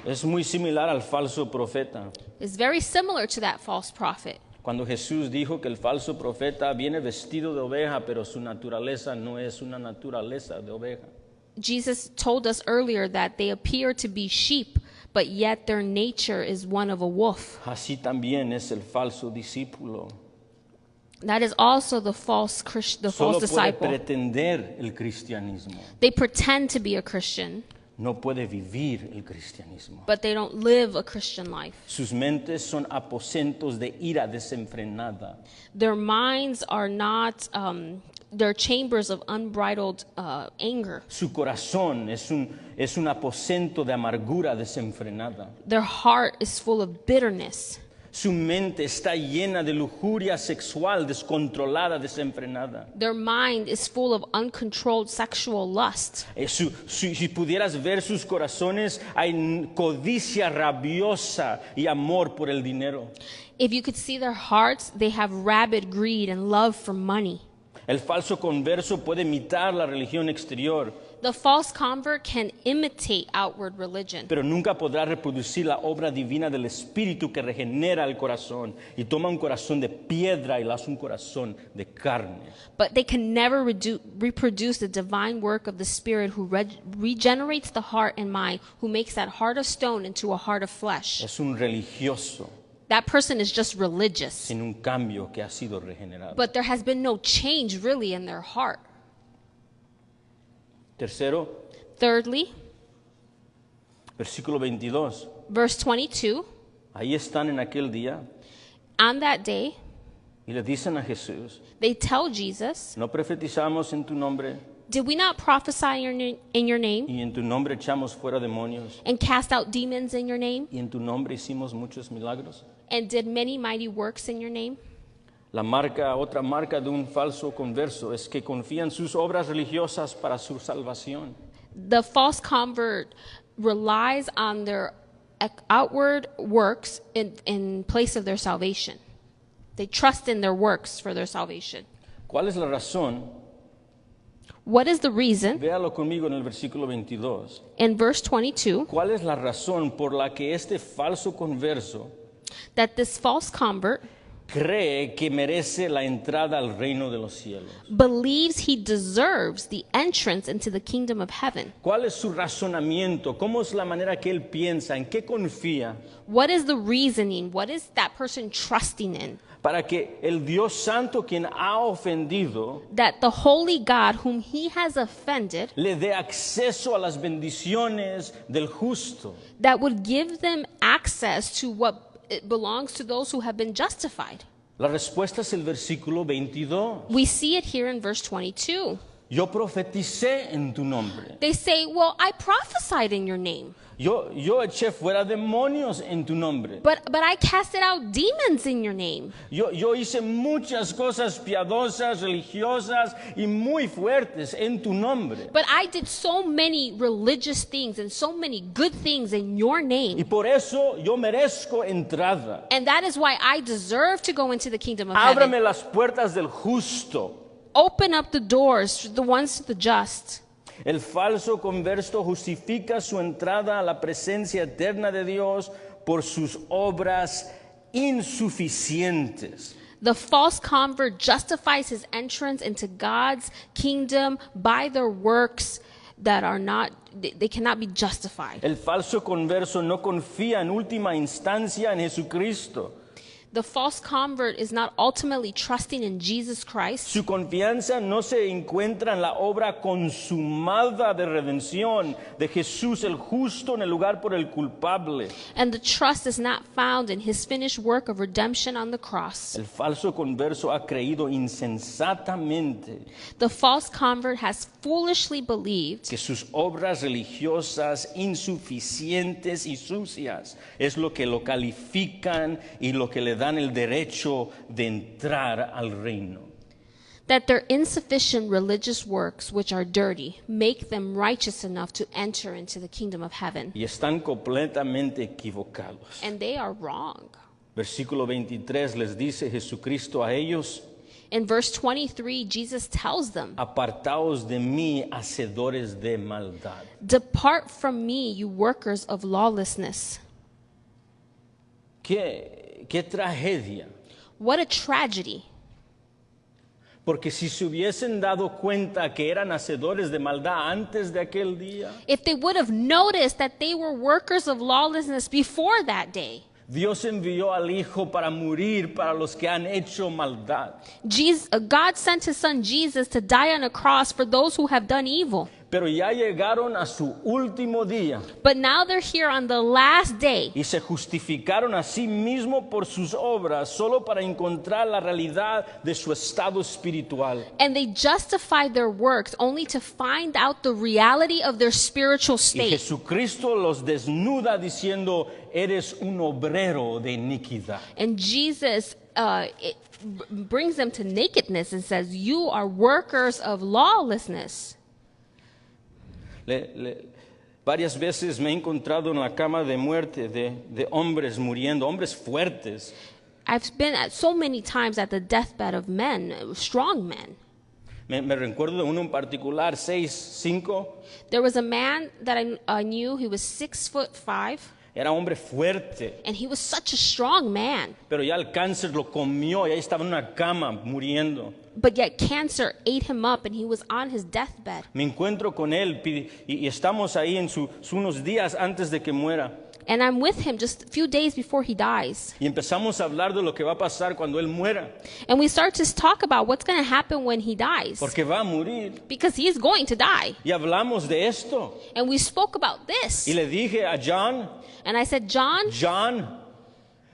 es muy similar al falso profeta. is very similar to that false prophet. Cuando Jesús dijo que el falso profeta viene vestido de oveja, pero su naturaleza no es una naturaleza de oveja. Jesus told us earlier that they appear to be sheep, but yet their nature is one of a wolf. Así también es el falso discípulo. That is also the false Solo puede disciple. pretender el cristianismo, They pretend to be a Christian, no puede vivir el cristianismo. but they don't live a Christian life. Sus mentes son aposentos de ira desenfrenada. Their minds are not, they're chambers of unbridled anger. Su corazón es un aposento de amargura desenfrenada. Their heart is full of bitterness. Su mente está llena de lujuria sexual descontrolada, desenfrenada. Their mind is full of uncontrolled sexual lust. Si pudieras ver sus corazones, hay codicia rabiosa y amor por el dinero. If you could see their hearts, they have rabid greed and love for money. El falso converso puede imitar la religión exterior, The false convert can imitate outward religion, pero nunca podrá reproducir la obra divina del Espíritu que regenera el corazón y toma un corazón de piedra y lo hace un corazón de carne. but they can never reproduce the divine work of the Spirit who regenerates the heart and mind, who makes that heart of stone into a heart of flesh. Es un religioso That person is just religious, sin un cambio que ha sido regenerado. but there has been no change really in their heart. Tercero, Thirdly, versículo 22. verse 22, Ahí están en aquel día on that day, y le dicen a Jesús, they tell Jesus, ¿no profetizamos en tu nombre did we not prophesy in your name y en tu nombre echamos fuera demonios and cast out demons in your name y en tu nombre hicimos muchos milagros? and did many mighty works in your name? Otra marca de un falso converso es que confía en sus obras religiosas para su salvación. The false convert relies on their outward works in place of their salvation. They trust in their works for their salvation. ¿Cuál es la razón? What is the reason? Véalo conmigo en el versículo 22. In verse 22, ¿Cuál es la razón por la que este falso converso that this false convert cree que merece la entrada al reino de los cielos? believes he deserves the entrance into the kingdom of heaven? ¿Cuál es su razonamiento? ¿Cómo es la manera que él piensa? ¿En qué confía? What is the reasoning? What is that person trusting in? Para que el Dios Santo, quien ha ofendido, That the holy God whom he has offended, le dé acceso a las bendiciones del justo. that would give them access to what it belongs to those who have been justified. La respuesta es el versículo 22. We see it here in verse 22. Yo profeticé en tu nombre. They say, well, I prophesied in your name, Yo eché fuera demonios en tu nombre. but I casted out demons in your name. Yo hice muchas cosas piadosas, religiosas y muy fuertes en tu nombre. But I did so many religious things and so many good things in your Y name. por eso yo merezco entrada. And that is why I deserve to go into the kingdom of heaven. Ábrame las puertas del justo. Open up the doors to the ones to the just. El falso converso justifica su entrada a la presencia eterna de Dios por sus obras insuficientes. The false convert justifies his entrance into God's kingdom by their works that are not, they cannot be justified. El falso converso no confía en última instancia en Jesucristo. The false convert is not ultimately trusting in Jesus Christ. Su confianza no se encuentra en la obra consumada de redención de Jesús el justo en el lugar por el culpable. And the trust is not found in his finished work of redemption on the cross. El falso converso ha creído insensatamente The false convert has foolishly believed que sus obras religiosas insuficientes y sucias es lo que lo califican y lo que le dan el derecho de entrar al reino. that their insufficient religious works, which are dirty, make them righteous enough to enter into the kingdom of heaven. Y están completamente equivocados. And they are wrong. Versículo 23 les dice Jesucristo a ellos: In verse 23, Jesus tells them, apartaos de mí, hacedores de maldad. "Depart from me, you workers of lawlessness." Qué tragedia. What a tragedy. Porque si se hubiesen dado cuenta que eran hacedores de maldad antes de aquel día, If they would have noticed that they were workers of lawlessness before that day, Dios envió al Hijo para morir para los que han hecho maldad. God sent his son Jesus to die on a cross for those who have done evil. Pero ya llegaron a su último día But now they're here on the last day, y se justificaron a sí mismos por sus obras solo para encontrar la realidad de su estado espiritual. and they justified their works only to find out the reality of their spiritual Y state. Jesucristo los desnuda diciendo: eres un obrero de iniquidad. And Jesus brings them to nakedness and says, "You are workers of lawlessness." Varias veces me he encontrado en la cama de muerte de hombres muriendo, hombres fuertes. I've been at so many times at the deathbed of men, strong men. Me recuerdo de uno en particular, 6'5". There was a man that I knew. He was 6'5", Era hombre fuerte, and he was such a strong man. pero ya el cáncer lo comió y ahí estaba en una cama muriendo. But yet cancer ate him up, and he was on his deathbed. Me encuentro con él y estamos ahí en unos días antes de que muera. And I'm with him just a few days before he dies. Y empezamos a hablar de lo que va a pasar cuando él muera, And we start to talk about what's going to happen when he dies. porque va a morir. Because he is going to die. Y hablamos de esto. And we spoke about this. Y le dije a John, And I said, John,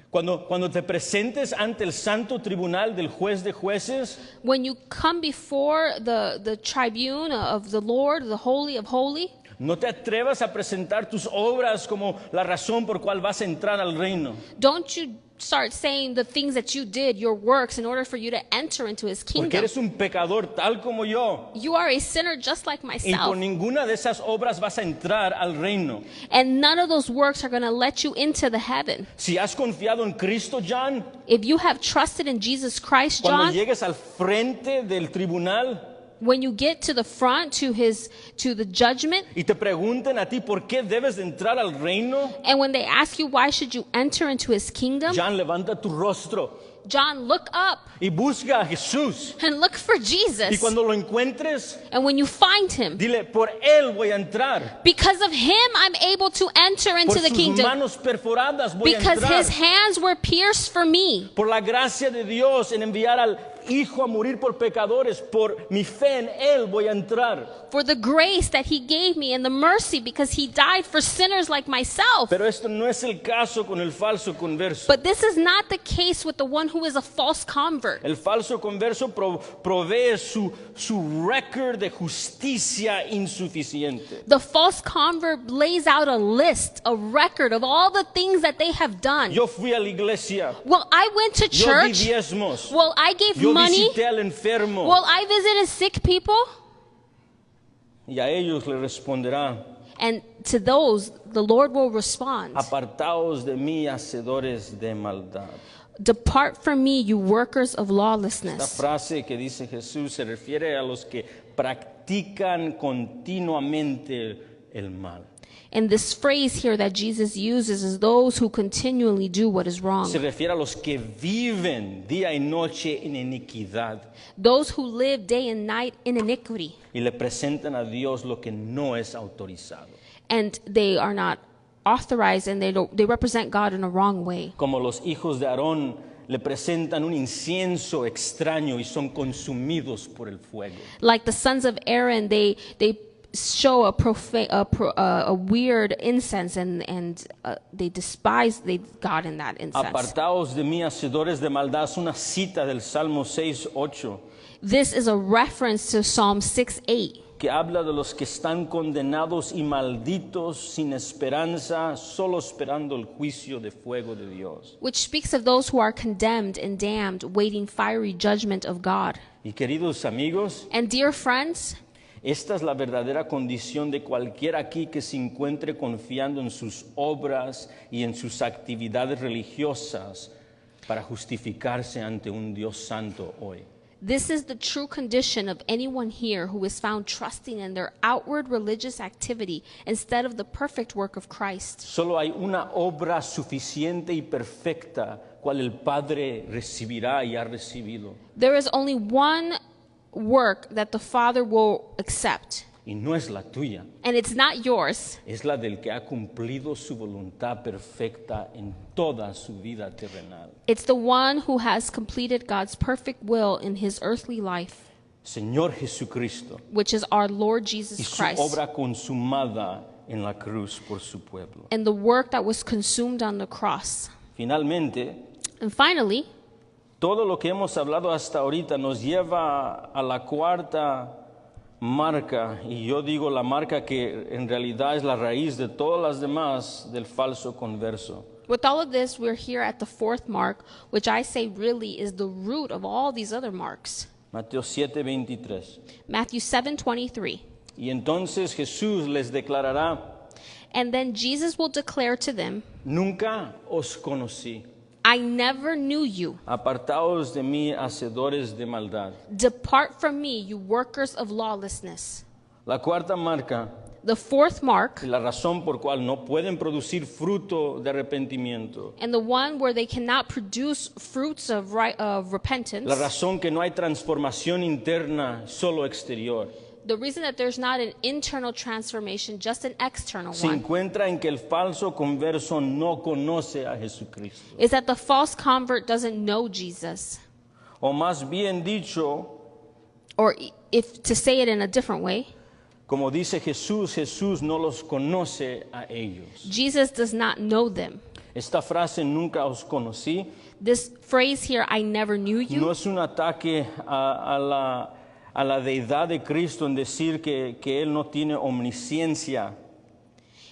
cuando te presentes ante el santo tribunal del juez de jueces, when you come before the tribune of the Lord, the Holy of Holy, no te atrevas a presentar tus obras como la razón por cual vas a entrar al reino. don't you start saying the things that you did, your works, in order for you to enter into his Porque kingdom. eres un pecador tal como yo. You are a sinner just like Y myself. por ninguna de esas obras vas a entrar al reino. And none of those works are going to let you into the heaven. Si has confiado en Cristo, John, If you have trusted in Jesus Christ, cuando John, llegues al frente del tribunal when you get to the front to the judgment, y te pregunten a ti por qué debes de entrar al reino, and when they ask you why should you enter into his kingdom, John, levanta tu rostro John, look up y busca a Jesús. and look for Y Jesus. cuando lo encuentres, And when you find him, dile, por él voy a entrar. because of him, I'm able to enter Por into the sus kingdom. manos perforadas voy a Because entrar. his hands were pierced for me. Por la gracia de Dios en enviar al Hijo a morir por pecadores, por mi fe en él voy a entrar. For the grace that he gave me and the mercy because he died for sinners like myself. Pero esto no es el caso con el falso converso. But this is not the case with the one who is a false convert. El falso converso provee su record de justicia insuficiente. The false convert lays out a list, a record of all the things that they have done. Yo fui a la iglesia, Well, I went to yo di church. diezmos, Well, I gave yo money. visité al enfermo. Well, I visited sick people. Y a ellos le responderá, And to those, the Lord will respond. apartaos de mí, hacedores de maldad. Depart from me, you workers of La lawlessness. frase que dice Jesús se refiere a los que practican continuamente el mal. And this phrase here that Jesus uses is those who continually do what is wrong. Se refiere a los que viven día y noche en iniquidad Those who live day and night in iniquity. y le presentan a Dios lo que no es autorizado. And they are not authorized and they represent God in a wrong way. Como los hijos de Aarón le presentan un incienso extraño y son consumidos por el fuego. Like the sons of Aaron, they show a weird incense and they despise God in that incense. Apartaos de mí, hacedores de maldad, es una cita del Salmo 6:8 This is a reference to Psalm 6:8, que habla de los que están condenados y malditos sin esperanza, solo esperando el juicio de fuego de Dios. which speaks of those who are condemned and damned, waiting fiery judgment of God. Y queridos amigos, And dear friends, esta es la verdadera condición de cualquiera aquí que se encuentre confiando en sus obras y en sus actividades religiosas para justificarse ante un Dios santo hoy. this is the true condition of anyone here who is found trusting in their outward religious activity instead of the perfect work of Christ. Solo hay una obra suficiente y perfecta cual el Padre recibirá y ha recibido. There is only one work that the Father will accept, Y no es la tuya, and it's not yours. es la del que ha cumplido su voluntad perfecta en toda su vida terrenal. It's the one who has completed God's perfect will in his earthly life, Señor Jesucristo which is our Lord y Jesus su Christ, obra consumada en la cruz por su pueblo. and the work that was consumed on the cross. Finalmente, And finally, todo lo que hemos hablado hasta ahorita nos lleva a la cuarta marca, y yo digo la marca que en realidad es la raíz de todas las demás del falso converso. with all of this, we're here at the fourth mark, which I say really is the root of all these other marks. Mateo 7:23. Matthew 7:23. Y entonces Jesús les declarará, And then Jesus will declare to them, nunca os conocí. I never knew you. Apartaos de mí, hacedores de maldad. Depart from me, you workers of lawlessness. La cuarta marca, The fourth mark, y la razón por cual no pueden producir fruto de arrepentimiento, and the one where they cannot produce fruits of repentance, la razón que no hay transformación interna, solo exterior, the reason that there's not an internal transformation, just an external se one, encuentra en que el falso converso no conoce a Jesucristo. is that the false convert doesn't know Jesus. O más bien dicho, Or if to say it in a different way, como dice Jesús, Jesús no los conoce a ellos. Jesus does not know them. Esta frase, nunca os conocí, This phrase here, I never knew you, no es un ataque a la deidad de Cristo en decir que Él no tiene omnisciencia.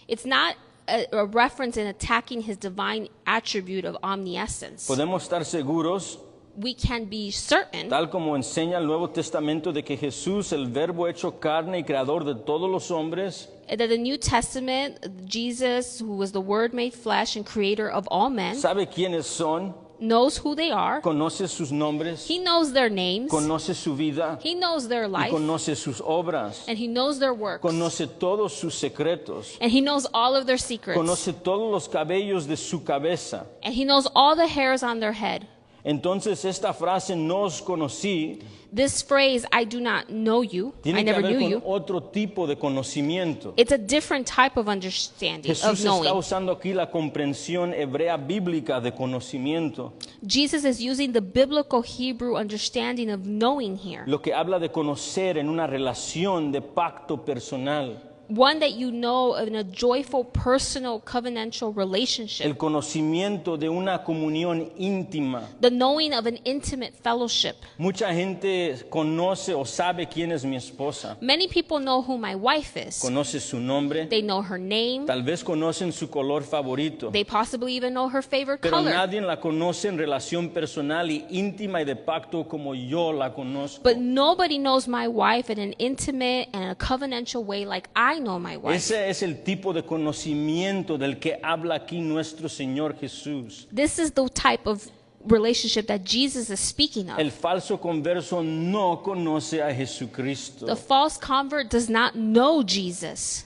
it's not a reference in attacking his divine attribute of omniscience. Podemos estar seguros, We can be certain tal como enseña el Nuevo Testamento, de que Jesús, el Verbo hecho carne y creador de todos los hombres, that the New Testament, Jesus, who was the Word made flesh and creator of all men, sabe quiénes son, knows who they are. conoce sus nombres, He knows their names. conoce su vida He knows their y life. conoce sus obras, And he knows their works. conoce todos sus secretos, And he knows all of their secrets. conoce todos los cabellos de su cabeza. And he knows all the hairs on their head. Entonces esta frase "no os conocí" This phrase, I do not know you, I tiene que never ver knew con you, otro tipo de conocimiento. it's a different type of understanding, Jesús of está knowing. usando aquí la comprensión hebrea bíblica de conocimiento, Jesus is using the biblical Hebrew understanding of knowing here. lo que habla de conocer en una relación de pacto personal. One that you know in a joyful, personal, covenantal relationship. El conocimiento de una comunión íntima. The knowing of an intimate fellowship. Mucha gente conoce o sabe quién es mi esposa. Many people know who my wife is. Conoce su nombre. They know her name. Tal vez conocen su color favorito. They possibly even know her favorite Pero color. nadie la conoce en relación personal y íntima y de pacto como yo la conozco. But nobody knows my wife in an intimate and a covenantal way like I know my wife. Ese es el tipo de conocimiento del que habla aquí nuestro Señor Jesús. This is the type of relationship that Jesus is speaking of. El falso converso no conoce a Jesucristo. The false convert does not know Jesus.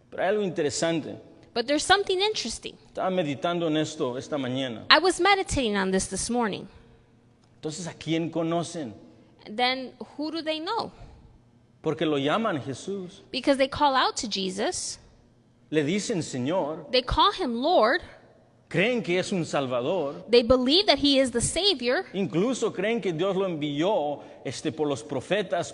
Pero hay algo interesante. But there's something interesting. Estaba meditando en esto esta mañana. I was meditating on this morning. Entonces, ¿a quién conocen? Then who do they know? Porque lo llaman Jesús. Because they call out to Jesus. Le dicen Señor. They call him Lord. Creen que es un Salvador. They believe that he is the Savior. Incluso creen que Dios lo envió por los profetas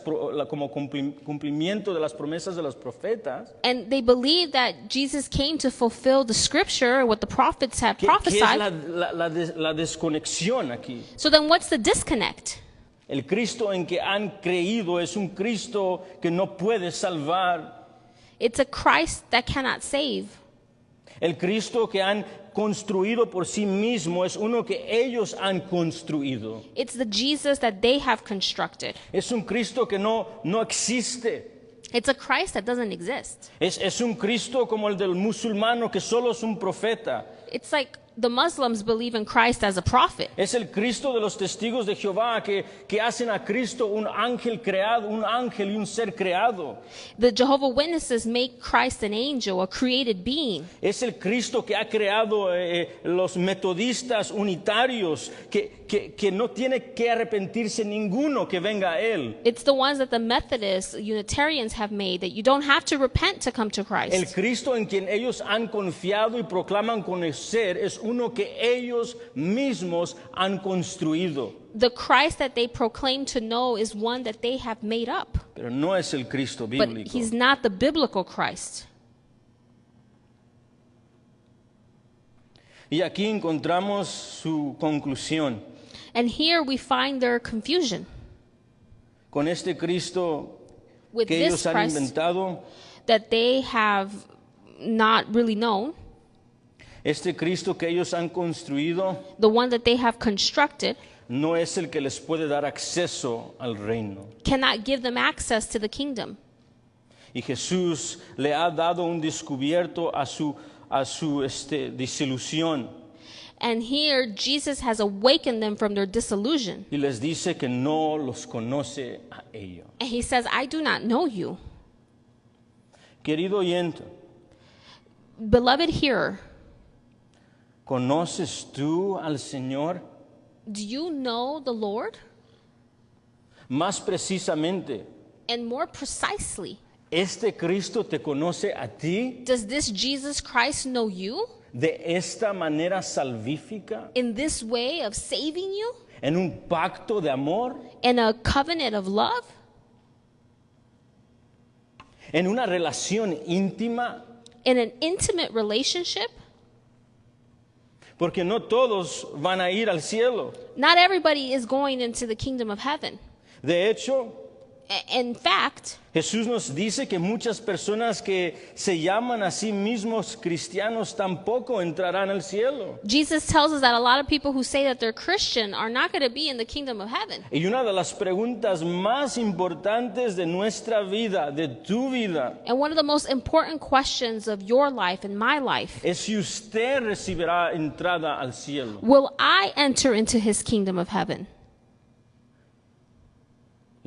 como cumplimiento de las promesas de los profetas. And they believe that Jesus came to fulfill the scripture, what the prophets had ¿Qué es prophesied. la desconexión aquí? So then what's the disconnect? El Cristo en que han creído es un Cristo que no puede salvar. It's a Christ that cannot save. El Cristo que han construido por sí mismo es uno que ellos han construido. It's the Jesus that they have constructed. Es un Cristo que no existe. It's a Christ that doesn't exist. Es un Cristo como el del musulmano que solo es un profeta. It's like the Muslims believe in Christ as a prophet. Es el Cristo de los testigos de Jehová que hacen a Cristo un ángel creado, un ángel y un ser creado. The Jehovah Witnesses make Christ an angel, a created being. Es el Cristo que ha creado los metodistas unitarios que no tiene que arrepentirse ninguno que venga a él. It's the ones that the Methodists, Unitarians have made, that you don't have to repent to come to El Christ. Cristo en quien ellos han confiado y proclaman conocer es uno que ellos mismos han construido. The Christ that they proclaim to know is one that they have made up. Pero no es el Cristo But bíblico. he's not the biblical Christ. Y aquí encontramos su conclusión. And here we find their confusion Con este Cristo with que this ellos han Christ inventado, that they have not really known, este Cristo que ellos han construido, the one that they have constructed, no es el que les puede dar acceso al reino. cannot give them access to the kingdom. Y Jesús le ha dado un descubierto a su desilusión And here Jesus has awakened them from their disillusion. y les dice que no los conoce a ellos. And he says, I do not know you. Querido oyente, Beloved hearer, ¿conoces tú al Señor? do you know the Lord? Más precisamente, And more precisely, ¿este Cristo te conoce a ti does this Jesus Christ know you de esta manera salvífica? in this way of saving you? ¿En un pacto de amor? In a covenant of love? ¿En una relación íntima? In an intimate relationship? Porque no todos van a ir al cielo. Not everybody is going into the kingdom of heaven. De hecho, In fact, Jesús nos dice que muchas personas que se llaman a sí mismos cristianos tampoco entrarán al cielo. Jesus tells us that a lot of people who say that they're Christian are not going to be in the kingdom of heaven. Y una de las preguntas más importantes de nuestra vida, de tu vida, And one of the most important questions of your life and my life, es si usted recibirá entrada al cielo. will I enter into his kingdom of heaven?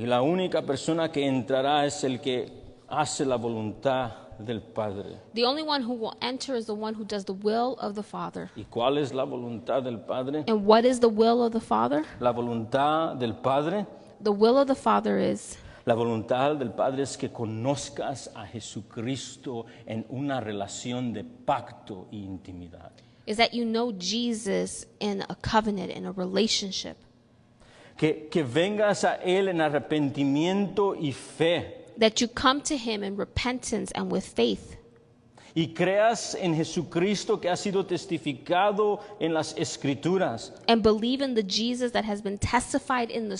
Y la única persona que entrará es el que hace la voluntad del Padre. The only one who will enter is the one who does the will of the Father. ¿Y cuál es la voluntad del Padre? And what is the will of the Father? La voluntad del Padre, The will of the Father is la voluntad del Padre es que conozcas a Jesucristo en una relación de pacto e intimidad. that you know Jesus in a covenant, in a relationship. Que vengas a Él en arrepentimiento y fe. That you come to him in repentance and with faith. Y creas en Jesucristo que ha sido testificado en las Escrituras And believe in the Jesus that has been testified in the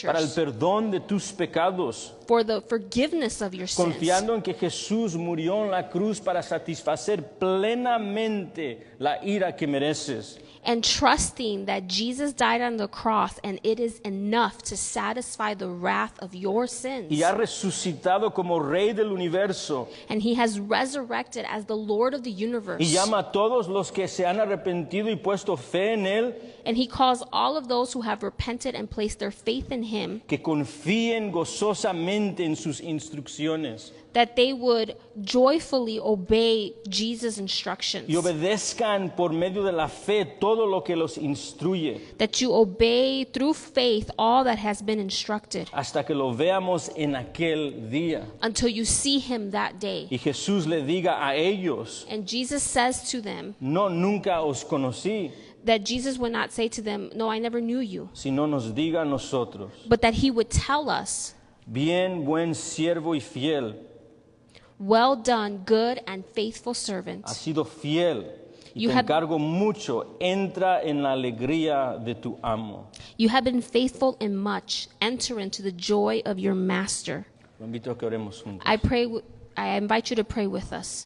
para el scriptures perdón de tus pecados, for the forgiveness of your sins. confiando en que Jesús murió en la cruz para satisfacer plenamente la ira que mereces. And trusting that Jesus died on the cross and it is enough to satisfy the wrath of your sins. Y ha resucitado como Rey del universo And he has resurrected as the Lord of the universe. y llama a todos los que se han arrepentido y puesto fe en Él And he calls all of those who have repented and placed their faith in him que confíen gozosamente en sus instrucciones that they would joyfully obey Jesus' instructions. y obedezcan por medio de la fe todo lo que los instruye That you obey through faith all that has been instructed hasta que lo veamos en aquel día. until you see him that day. Y Jesús le diga a ellos, And Jesus says to them no, nunca os conocí, that Jesus would not say to them, "No, I never knew you," sino nos diga a nosotros, but that he would tell us, bien, buen siervo y fiel, "Well done, good and faithful has servant. sido fiel y You te have- encargo mucho, entra en la alegría de tu amo. You have been faithful in much. Enter into the joy of your master." Lo invito a que oremos juntos. I invite you to pray with us.